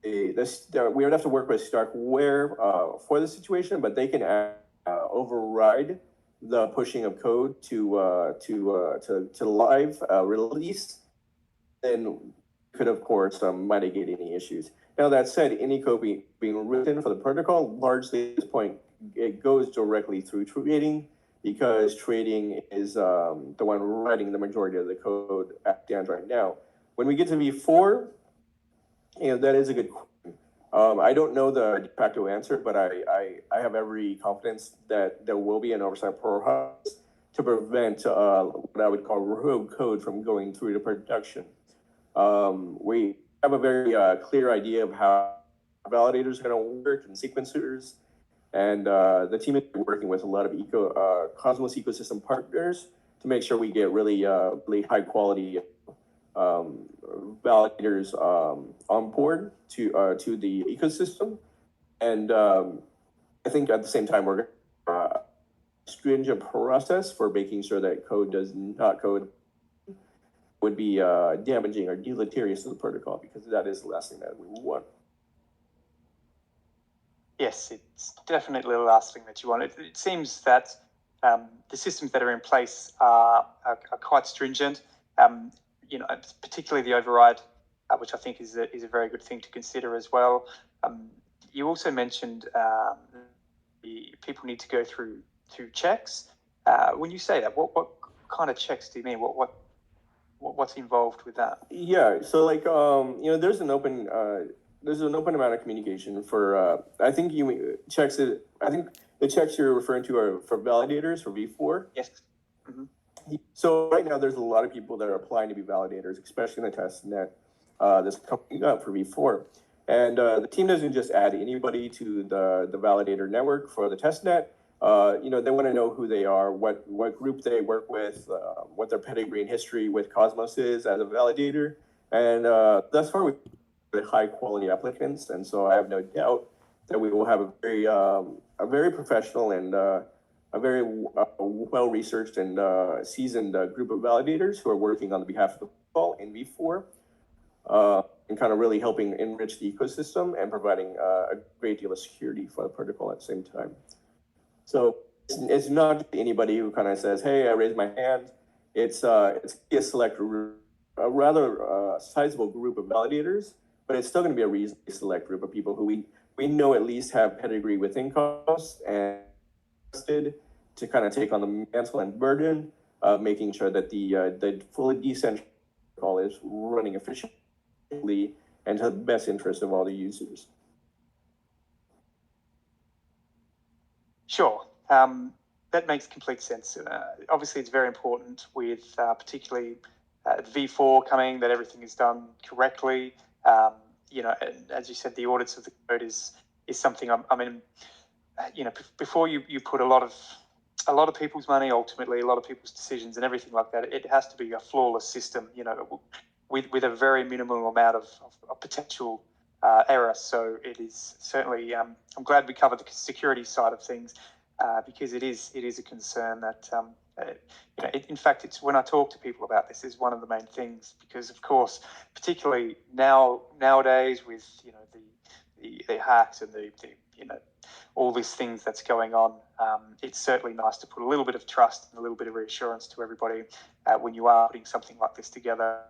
we would have to work with Darkware for the situation, but they can override the pushing of code to live release, then could of course mitigate any issues. Now that said, any code being written for the protocol, largely at this point, it goes directly through trading, because trading is the one writing the majority of the code as stands right now. When we get to V4, that is a good question. I don't know the de facto answer, but I have every confidence that there will be an oversight process to prevent what I would call rogue code from going through to production. We have a very clear idea of how validators are going to work and sequencers, and the team is working with a lot of Cosmos ecosystem partners to make sure we get really high quality validators on board to the ecosystem. And I think at the same time, we're stringent process for making sure that code does not code would be damaging or deleterious to the protocol, because that is the last thing that we want. Yes, it's definitely the last thing that you want. It seems that the systems that are in place are quite stringent. Particularly the override, which I think is a very good thing to consider as well. You also mentioned the people need to go through checks. When you say that, what kind of checks do you mean? What's involved with that? Yeah, so like there's an open amount of communication for I think you checks it. I think the checks you're referring to are for validators for V4. Yes. Mm-hmm. So right now there's a lot of people that are applying to be validators, especially in the test net that's coming up for V4. And the team doesn't just add anybody to the validator network for the test net. They want to know who they are, what group they work with, what their pedigree and history with Cosmos is as a validator. And thus far, we've got high quality applicants. And so I have no doubt that we will have a very professional and a very well researched and seasoned group of validators who are working on the behalf of the protocol in V4. And kind of really helping enrich the ecosystem and providing a great deal of security for the protocol at the same time. So it's not anybody who kind of says, "Hey, I raised my hand." It's a select, a rather sizable group of validators, but it's still going to be a reasonably select group of people who we know at least have pedigree within Cosmos and trusted to kind of take on the mantle and burden of making sure that the fully decentralized protocol is running efficiently and to the best interest of all the users. Sure. That makes complete sense. Obviously, it's very important with particularly V4 coming, that everything is done correctly. As you said, the audits of the code is something. Before you put a lot of people's money, ultimately a lot of people's decisions and everything like that, it has to be a flawless system. With a very minimal amount of potential error. So it is certainly. I'm glad we covered the security side of things because it is a concern that. In fact, it's when I talk to people about this is one of the main things, because of course, particularly nowadays with the hacks and the all these things that's going on, it's certainly nice to put a little bit of trust and a little bit of reassurance to everybody when you are putting something like this together,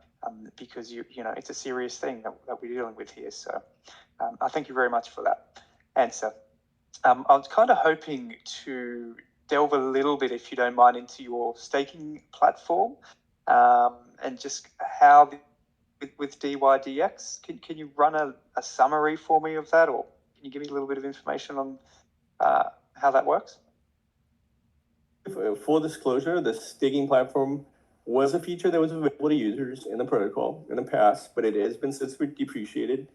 because it's a serious thing that we're dealing with here. So I thank you very much for that answer. I was kind of hoping to delve a little bit, if you don't mind, into your staking platform and just how with DYDX. Can you run a summary for me of that, or can you give me a little bit of information on how that works? Full disclosure, the staking platform was a feature that was available to users in the protocol in the past, but it has been since depreciated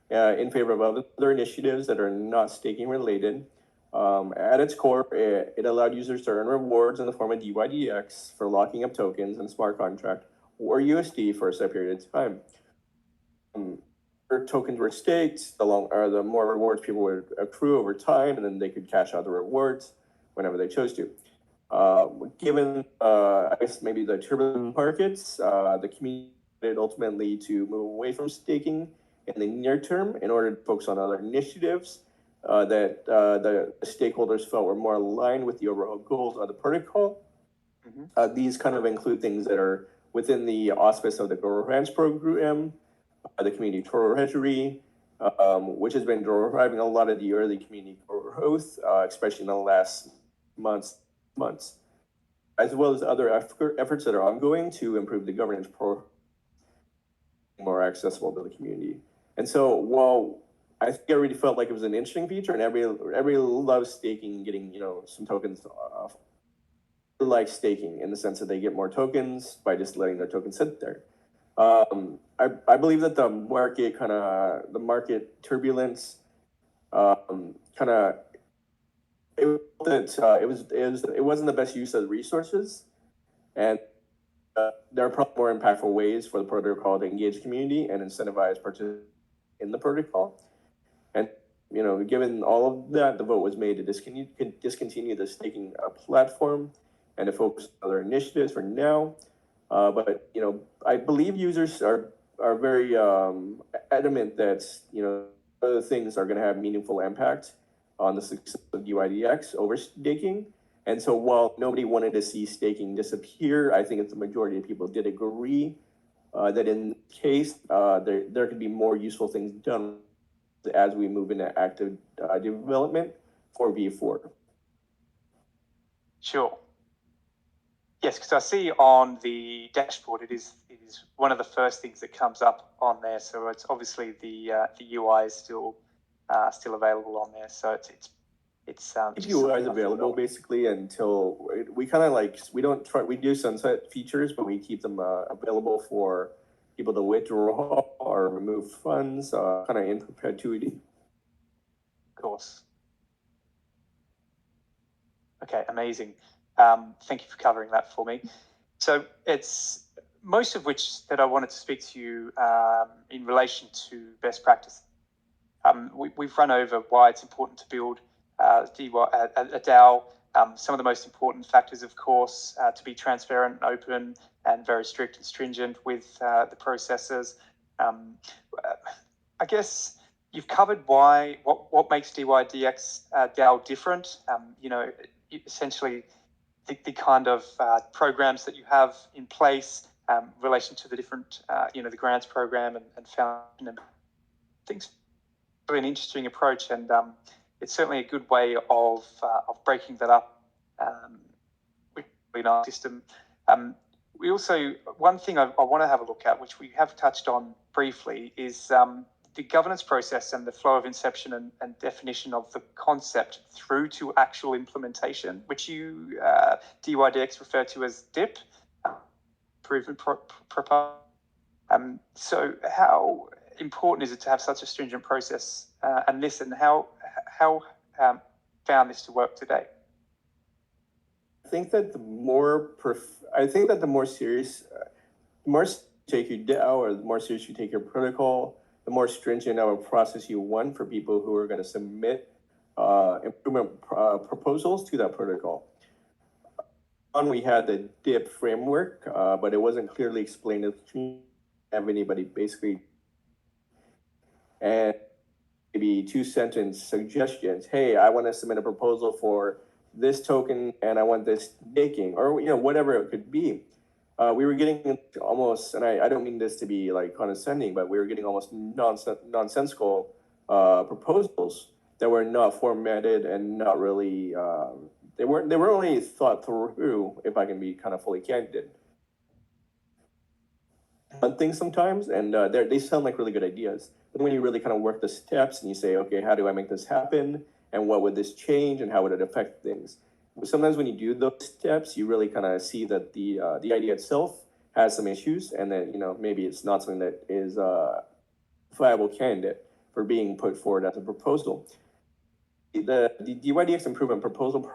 in favor of other initiatives that are not staking related. At its core, it allowed users to earn rewards in the form of DYDX for locking up tokens in a smart contract or USD for a set period of time. Tokens were staked, the more rewards people would accrue over time, and then they could cash out the rewards whenever they chose to. Given, I guess, maybe the turbulent markets, the community ultimately to move away from staking in the near term in order to focus on other initiatives that the stakeholders felt were more aligned with the overall goals of the protocol. Mm-hmm. These kind of include things that are within the auspice of the governance program, the community treasury, which has been driving a lot of the early community growth, especially in the last months, as well as other efforts that are ongoing to improve the governance program more accessible to the community. And so while I think I really felt like it was an interesting feature, and everybody loves staking, getting some tokens off. Like staking in the sense that they get more tokens by just letting their tokens sit there. I believe that the market turbulence it wasn't the best use of the resources, and there are probably more impactful ways for the protocol to engage the community and incentivize participation in the protocol. And given all of that, the vote was made to discontinue the staking platform and to focus on other initiatives for now. But I believe users are very adamant that other things are going to have meaningful impact on the success of DYDX over staking. And so while nobody wanted to see staking disappear, I think the majority of people did agree that in this case, there could be more useful things done as we move into active development for V4. Sure. Yes, because I see on the dashboard it is one of the first things that comes up on there. So it's obviously the UI is still available on there. So it's UI is available basically until we kind of we do sunset features, but we keep them available for people to withdraw or remove funds kind of in perpetuity. Of course. Okay, amazing. Thank you for covering that for me. So it's most of which that I wanted to speak to you in relation to best practice. We've run over why it's important to build a DAO. Some of the most important factors, of course, to be transparent and open and very strict and stringent with the processes. I guess you've covered what makes DYDX DAO different. Essentially the kind of programs that you have in place in relation to the different, the grants program and foundation and things. Really an interesting approach, and it's certainly a good way of breaking that up in our system. We also, one thing I want to have a look at, which we have touched on briefly, is the governance process and the flow of inception and definition of the concept through to actual implementation, which you, DYDX, refer to as DIP, improvement proposal. So how important is it to have such a stringent process and how found this to work today? I think that the more serious, the more you take your DAO or the more serious you take your protocol, the more stringent of a process you want for people who are going to submit improvement proposals to that protocol. We had the DIP framework, but it wasn't clearly explained to have anybody basically, and maybe 2-sentence suggestions. Hey, I want to submit a proposal for this token and I want this staking, or whatever it could be. We were getting almost, and I don't mean this to be condescending, but we were getting almost nonsensical proposals that were not formatted and not really they were only thought through, if I can be kind of fully candid. Things sometimes, and they sound like really good ideas. But when you really kind of work the steps and you say, okay, how do I make this happen? And what would this change? And how would it affect things? Sometimes when you do those steps, you really kind of see that the idea itself has some issues, and that maybe it's not something that is a viable candidate for being put forward as a proposal. The DYDX improvement proposal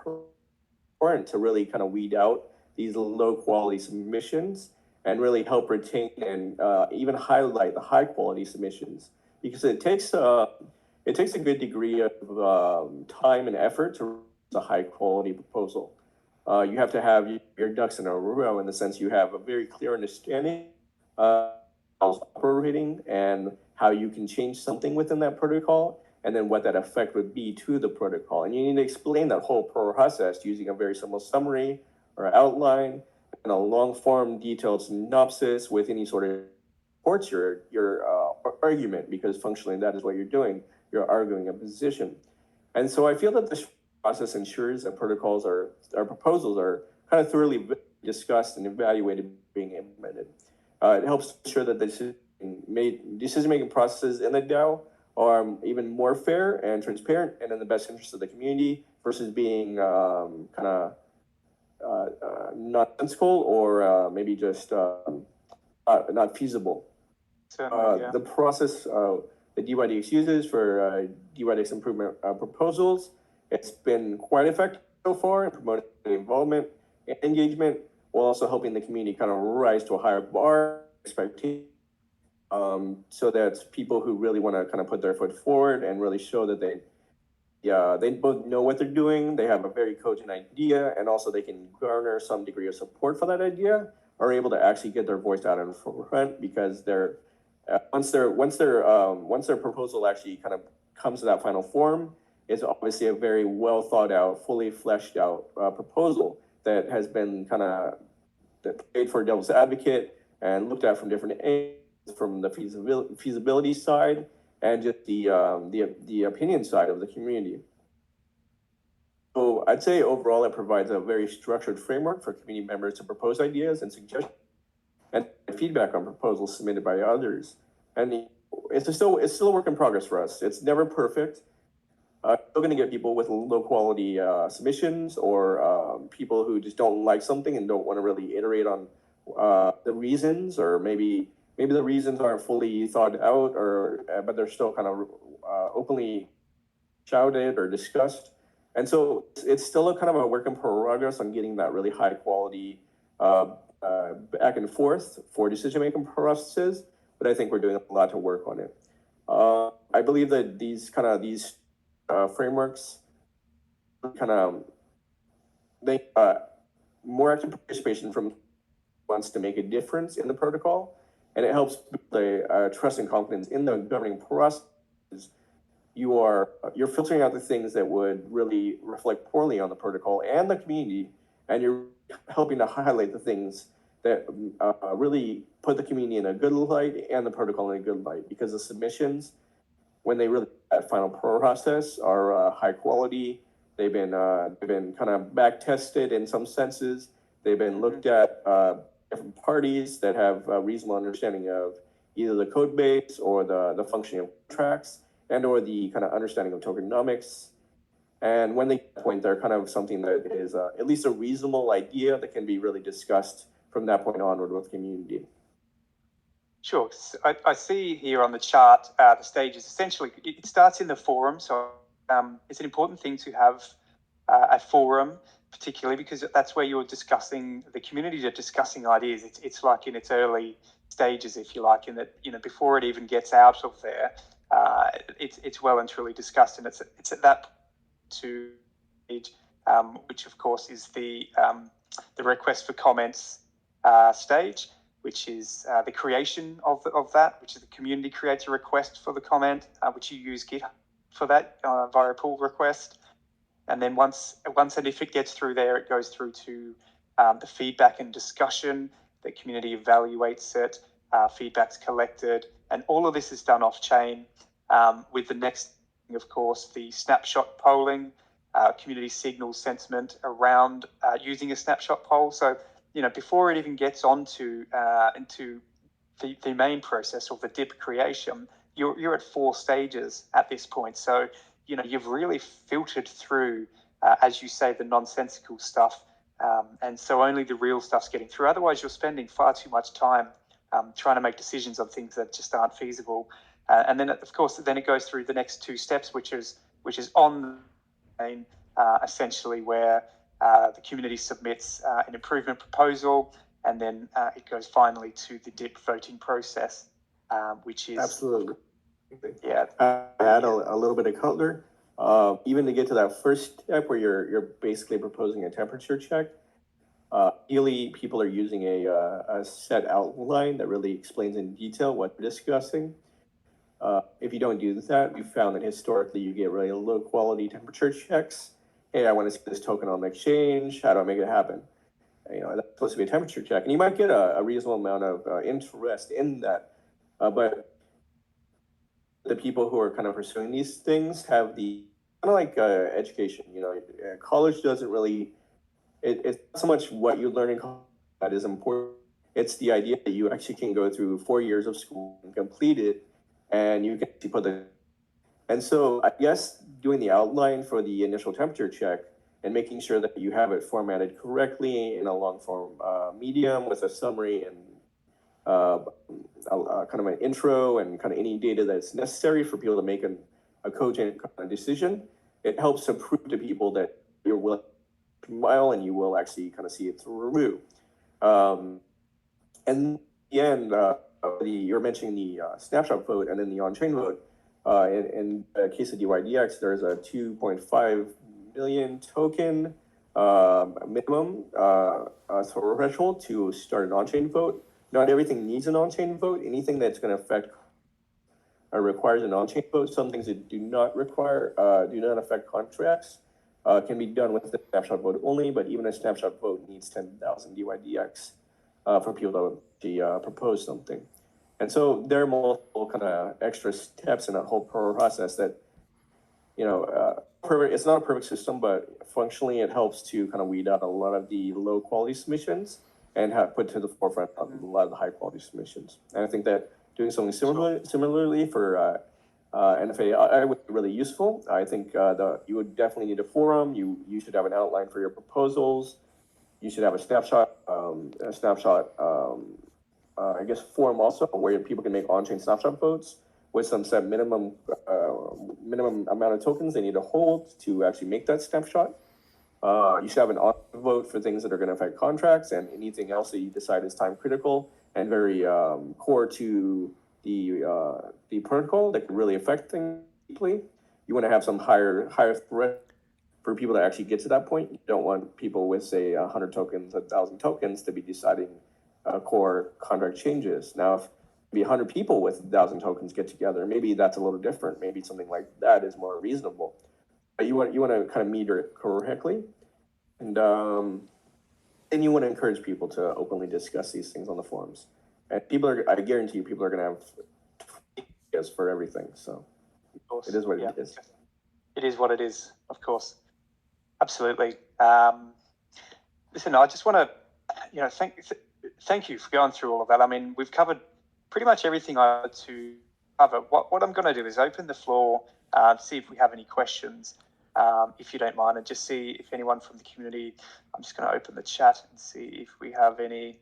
important to really kind of weed out these low quality submissions and really help retain and even highlight the high quality submissions, because it takes a good degree of time and effort to a high quality proposal. You have to have your ducks in a row, in the sense you have a very clear understanding of how it's operating and how you can change something within that protocol, and then what that effect would be to the protocol. And you need to explain that whole process using a very simple summary or outline and a long form detailed synopsis with any sort of supports your argument, because functionally that is what you're doing. You're arguing a position. And so I feel that this process ensures that protocols our proposals are kind of thoroughly discussed and evaluated being implemented. It helps ensure that the decision-making processes in the DAO are even more fair and transparent and in the best interest of the community, versus being kind of nonsensical or maybe just not feasible. The process that DYDX uses for DYDX improvement proposals, it's been quite effective so far in promoting involvement and engagement, while also helping the community kind of rise to a higher bar expectation. so that people who really want to kind of put their foot forward and really show that they both know what they're doing, they have a very cogent idea, and also they can garner some degree of support for that idea, are able to actually get their voice out in front, because they're once their proposal actually kind of comes to that final form, it's obviously a very well thought out, fully fleshed out proposal that has been kind of played for devil's advocate and looked at from different angles, from the feasibility side and just the opinion side of the community. So I'd say overall it provides a very structured framework for community members to propose ideas and suggestions and feedback on proposals submitted by others. And it's still a work in progress for us. It's never perfect. Still going to get people with low quality submissions, or people who just don't like something and don't want to really iterate on the reasons, or maybe the reasons aren't fully thought out, or but they're still kind of openly shouted or discussed. And so it's still a kind of a work in progress on getting that really high quality back and forth for decision-making processes, but I think we're doing a lot to work on it. I believe that these frameworks kind of make more active participation from wants to make a difference in the protocol, and it helps build a trust and confidence in the governing process. You're filtering out the things that would really reflect poorly on the protocol and the community, and you're helping to highlight the things that really put the community in a good light and the protocol in a good light, because the submissions, when they really that final process, are high quality. They've been kind of back tested in some senses. They've been looked at different parties that have a reasonable understanding of either the code base or the functioning of contracts, and or the kind of understanding of tokenomics. And when they get to that point, they're kind of something that is at least a reasonable idea that can be really discussed from that point onward with the community. Sure. I see here on the chart the stages. Essentially, it starts in the forum. So it's an important thing to have a forum, particularly because that's where you're discussing, the community are discussing ideas. It's like in its early stages, if you like, in that, before it even gets out of there, it's well and truly discussed, and it's at that to which of course is the request for comments stage, which is the creation of that, which is the community creates a request for the comment, which you use GitHub for that via a pull request. And then once and if it gets through there, it goes through to the feedback and discussion. The community evaluates it, feedback's collected, and all of this is done off chain with the next, of course, the snapshot polling. Community signals sentiment around using a snapshot poll. So, before it even gets onto into the main process of the DIP creation, you're at 4 stages at this point. So, you've really filtered through, as you say, the nonsensical stuff, and so only the real stuff's getting through. Otherwise, you're spending far too much time trying to make decisions on things that just aren't feasible. And then, of course, then it goes through the next 2 steps, which is on essentially where the community submits an improvement proposal, and then it goes finally to the DIP voting process, which is absolutely, yeah. Add a little bit of color, even to get to that first step where you're basically proposing a temperature check. Ideally, people are using a set outline that really explains in detail what they're discussing. If you don't do that, we've found that historically you get really low quality temperature checks. Hey, I want to see this token on the exchange. How do I make it happen? That's supposed to be a temperature check. And you might get a reasonable amount of interest in that. But the people who are kind of pursuing these things have the kind of like education. College doesn't really, it's not so much what you learn in college that is important. It's the idea that you actually can go through 4 years of school and complete it, and you can put the. And so I guess doing the outline for the initial temperature check and making sure that you have it formatted correctly in a long form medium with a summary and kind of an intro and kind of any data that's necessary for people to make a cogent decision, it helps to prove to people that you're willing to compile and you will actually kind of see it through. And in the end, you're mentioning the snapshot vote and then the on-chain vote. In the case of DYDX, there's a 2.5 million token minimum threshold to start an on-chain vote. Not everything needs an on-chain vote. Anything that's going to affect requires an on-chain vote. Some things that do not require, do not affect contracts, can be done with the snapshot vote only. But even a snapshot vote needs 10,000 DYDX for people to propose something. And so there are multiple kind of extra steps in that whole process that, it's not a perfect system, but functionally it helps to kind of weed out a lot of the low quality submissions and have put to the forefront a lot of the high quality submissions. And I think that doing something similarly for NFAi would be really useful. I think you would definitely need a forum. You should have an outline for your proposals. You should have a snapshot, I guess, forum also where people can make on-chain snapshot votes with some set minimum amount of tokens they need to hold to actually make that snapshot. You should have an on vote for things that are going to affect contracts and anything else that you decide is time critical and very core to the protocol that can really affect things deeply. You want to have some higher threat for people to actually get to that point. You don't want people with, say, 100 tokens, 1,000 tokens to be deciding core contract changes. Now, if maybe 100 people with 1,000 tokens get together, maybe that's a little different. Maybe something like that is more reasonable. But you want to kind of meter it correctly, and you want to encourage people to openly discuss these things on the forums. And I guarantee you, people are going to have ideas for everything. So it is what it is. It is what it is, of course. Absolutely. Listen, I just want to, thank you for going through all of that. I mean, we've covered pretty much everything I had to cover. What I'm going to do is open the floor, see if we have any questions, if you don't mind, and just see if anyone from the community. I'm just going to open the chat and see if we have any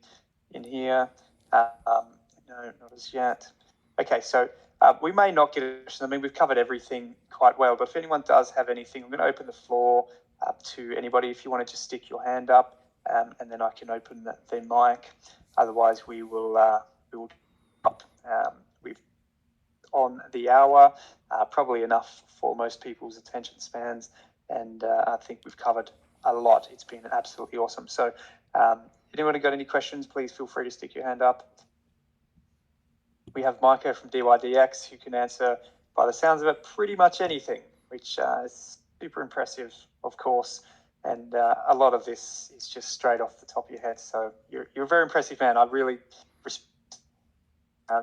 in here. No, not as yet. Okay, so we may not get a question. I mean, we've covered everything quite well, but if anyone does have anything, I'm going to open the floor to anybody. If you want to just stick your hand up, and then I can open the mic. Otherwise, we will up. We've on the hour, probably enough for most people's attention spans, and I think we've covered a lot. It's been absolutely awesome. So, anyone got any questions? Please feel free to stick your hand up. We have Micah from DYDX who can answer, by the sounds of it, pretty much anything, which is super impressive, of course. And a lot of this is just straight off the top of your head. So you're a very impressive man. I really respect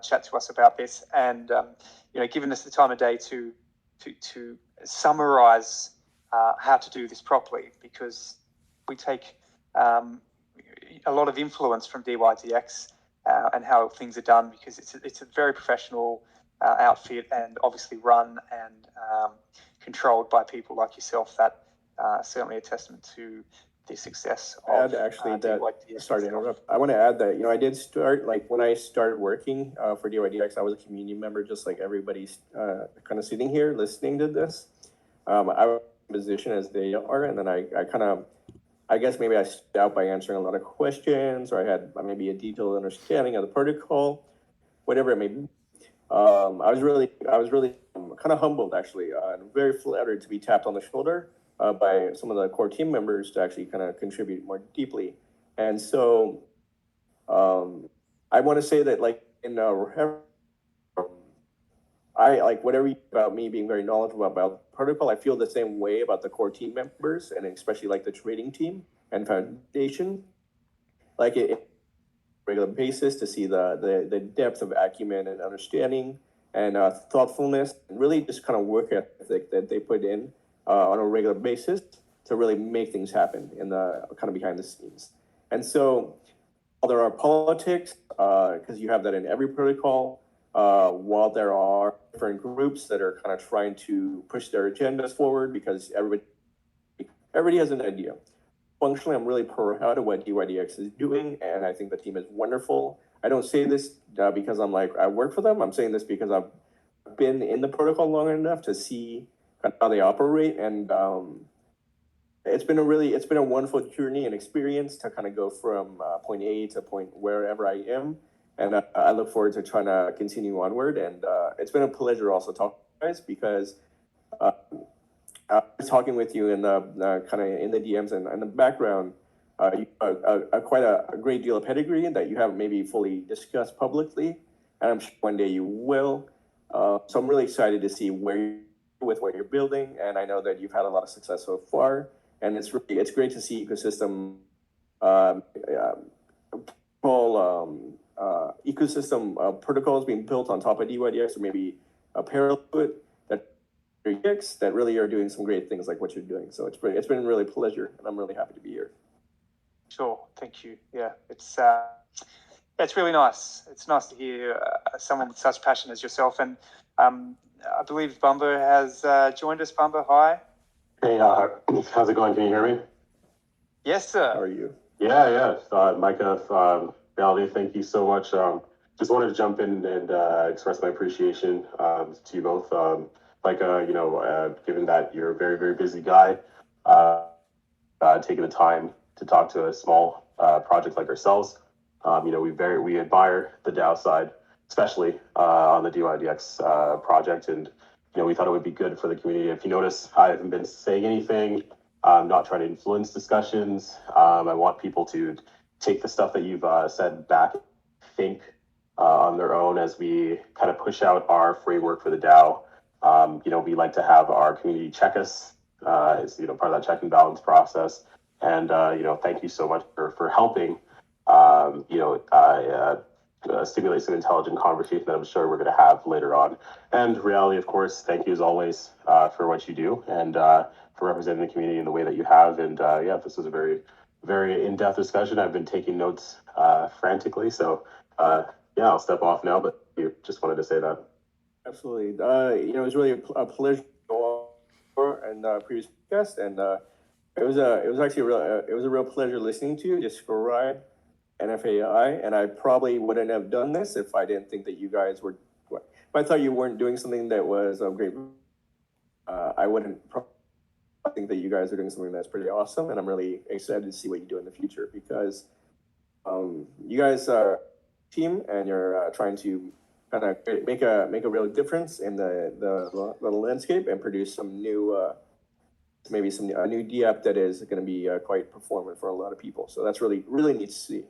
chat to us about this, and giving us the time of day to summarize how to do this properly, because we take a lot of influence from DYDX and how things are done, because it's a very professional outfit, and obviously run and controlled by people like yourself. That certainly a testament to the success of DYDX. Sorry to interrupt. I want to add that I did start, when I started working for DYDX, I was a community member, just like everybody's kind of sitting here listening to this. I was in a position as they are, and then I guess maybe I stood out by answering a lot of questions, or I had maybe a detailed understanding of the protocol, whatever it may be. I was really kind of humbled, actually, and very flattered to be tapped on the shoulder by some of the core team members to actually kind of contribute more deeply. And so I want to say that, whatever about me being very knowledgeable about protocol, I feel the same way about the core team members, and especially the trading team and foundation, regular basis, to see the depth of acumen and understanding and thoughtfulness, and really just kind of work ethic that they put in on a regular basis to really make things happen in the kind of behind the scenes. And so while there are politics, because you have that in every protocol, while there are different groups that are kind of trying to push their agendas forward, because everybody has an idea. Functionally, I'm really proud of what DYDX is doing, and I think the team is wonderful. I don't say this because I work for them. I'm saying this because I've been in the protocol long enough to see how they operate, and it's been a wonderful journey and experience to kind of go from point A to point wherever I am. And I look forward to trying to continue onward. And it's been a pleasure also talking to you guys, because I was talking with you in the kind of in the DMs and in the background. You have quite a great deal of pedigree that you haven't maybe fully discussed publicly, and I'm sure one day you will. So I'm really excited to see where you're with what you're building, and I know that you've had a lot of success so far, and it's great to see ecosystem protocols being built on top of DYDX, or maybe a parallel to it, that really are doing some great things like what you're doing. So it's been really a pleasure, and I'm really happy to be here. Sure, thank you. Yeah, it's really nice. It's nice to hear someone with such passion as yourself. And I believe Bumbo has joined us. Bumbo, hi. Hey, how's it going? Can you hear me? Yes, sir. How are you? Yeah. Micah, Reality, thank you so much. Just wanted to jump in and express my appreciation to you both. Given that you're a very, very busy guy, taking the time to talk to a small project like ourselves. We admire the DAO side, especially on the DYDX project, and we thought it would be good for the community. If you notice, I haven't been saying anything. I'm not trying to influence discussions. I want people to take the stuff that you've said back, think on their own as we kind of push out our framework for the DAO. We like to have our community check us. It's part of that check and balance process. And thank you so much for helping. Stimulate some intelligent conversation that I'm sure we're going to have later on. And Reality, of course, thank you as always for what you do and for representing the community in the way that you have. And this was a very, very in-depth discussion. I've been taking notes frantically. So I'll step off now, but you just wanted to say that. Absolutely. It was really a pleasure to go over and previous guest, and it was a real pleasure listening to you describe NFAi, and I probably wouldn't have done this if I didn't think that you guys were. If I thought you weren't doing something that was great, I wouldn't think that you guys are doing something that's pretty awesome, and I'm really excited to see what you do in the future, because you guys are a team, and you're trying to kind of make a real difference in the landscape and produce some new. Maybe a new DApp that is going to be quite performant for a lot of people. So that's really, really neat to see.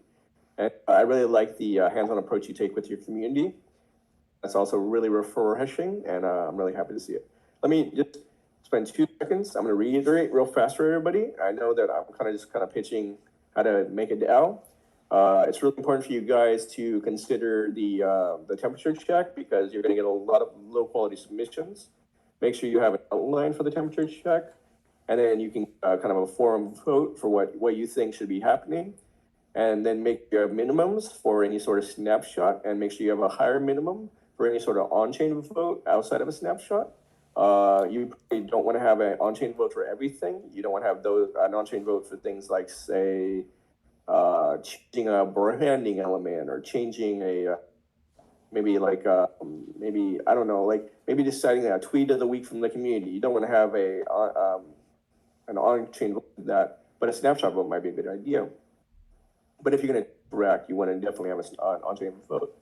And I really like the hands-on approach you take with your community. That's also really refreshing, and I'm really happy to see it. Let me just spend 2 seconds. I'm going to reiterate real fast for everybody. I know that I'm kind of pitching how to make a DAO. It's really important for you guys to consider the temperature check, because you're going to get a lot of low-quality submissions. Make sure you have an outline for the temperature check. And then you can kind of a forum vote for what you think should be happening. And then make your minimums for any sort of snapshot, and make sure you have a higher minimum for any sort of on-chain vote outside of a snapshot. You probably don't want to have an on-chain vote for everything. You don't want to have an on-chain vote for things like, say, changing a branding element, or changing maybe deciding a tweet of the week from the community. You don't want to have an on-chain vote for that, but a snapshot vote might be a good idea. But if you're going to interact, you want to definitely have an on-chain vote.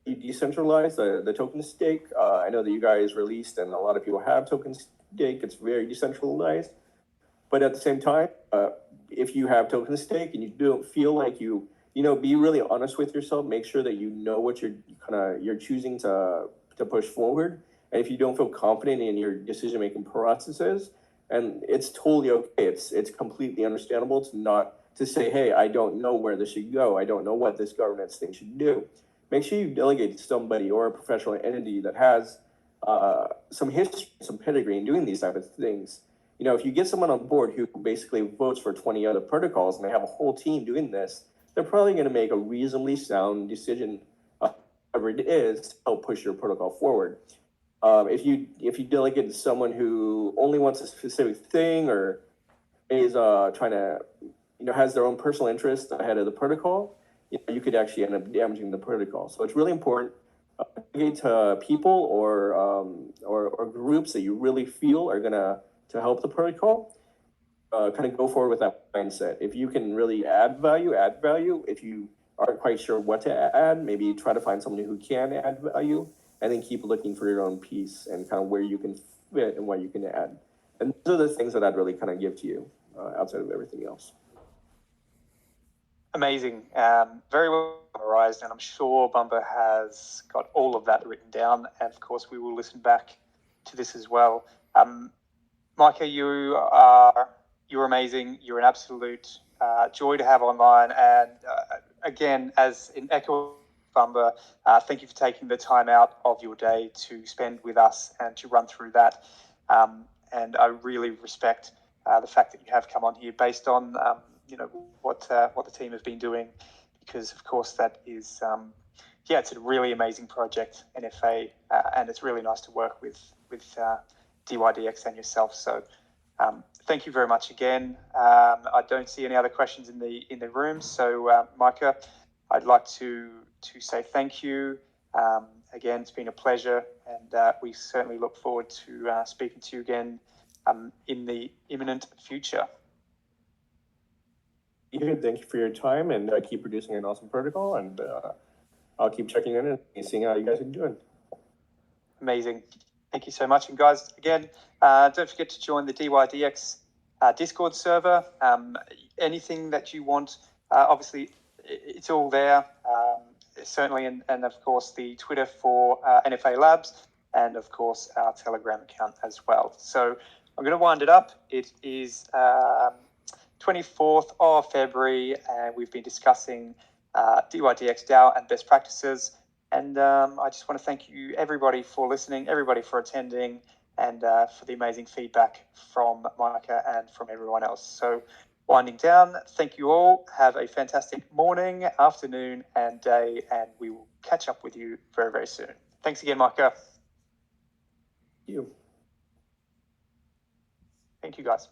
You decentralize the token stake. I know that you guys released, and a lot of people have token stake. It's very decentralized. But at the same time, if you have token stake and you don't feel like be really honest with yourself. Make sure that you know what you're choosing to push forward. And if you don't feel confident in your decision-making processes, and it's totally okay. It's completely understandable to say, hey, I don't know where this should go. I don't know what this governance thing should do. Make sure you delegate to somebody or a professional entity that has some history, some pedigree in doing these type of things. If you get someone on board who basically votes for 20 other protocols and they have a whole team doing this, they're probably going to make a reasonably sound decision, whatever it is, to help push your protocol forward. If you delegate to someone who only wants a specific thing, or is trying to, has their own personal interest ahead of the protocol, you could actually end up damaging the protocol. So it's really important to delegate to people or groups that you really feel are gonna help the protocol. Kind of go forward with that mindset. If you can really add value. If you aren't quite sure what to add, maybe try to find somebody who can add value, and then keep looking for your own piece and kind of where you can fit and what you can add. And those are the things that I'd really kind of give to you outside of everything else. Amazing. Very well summarized, and I'm sure Bumba has got all of that written down. And of course, we will listen back to this as well. Micah, you're amazing. You're an absolute joy to have online. And again, as in echo Bumba, thank you for taking the time out of your day to spend with us and to run through that. And I really respect the fact that you have come on here based on what the team has been doing, because of course that is it's a really amazing project, NFAi, and it's really nice to work with DYDX and yourself. So thank you very much again. I don't see any other questions in the room, so Micah, I'd like to say thank you. Again, it's been a pleasure, and we certainly look forward to speaking to you again in the imminent future. Thank you for your time, and keep producing an awesome protocol, and I'll keep checking in and seeing how you guys are doing. Amazing. Thank you so much. And guys, again, don't forget to join the DYDX Discord server. Anything that you want, obviously, it's all there. Certainly, and of course, the Twitter for NFAi Labs, and of course, our Telegram account as well. So I'm going to wind it up. It is 24th of February, and we've been discussing DYDX DAO and best practices. And I just want to thank you, everybody, for listening, everybody for attending, and for the amazing feedback from Micah and from everyone else. So winding down, thank you all. Have a fantastic morning, afternoon, and day, and we will catch up with you very, very soon. Thanks again, Micah. Thank you. Thank you, guys.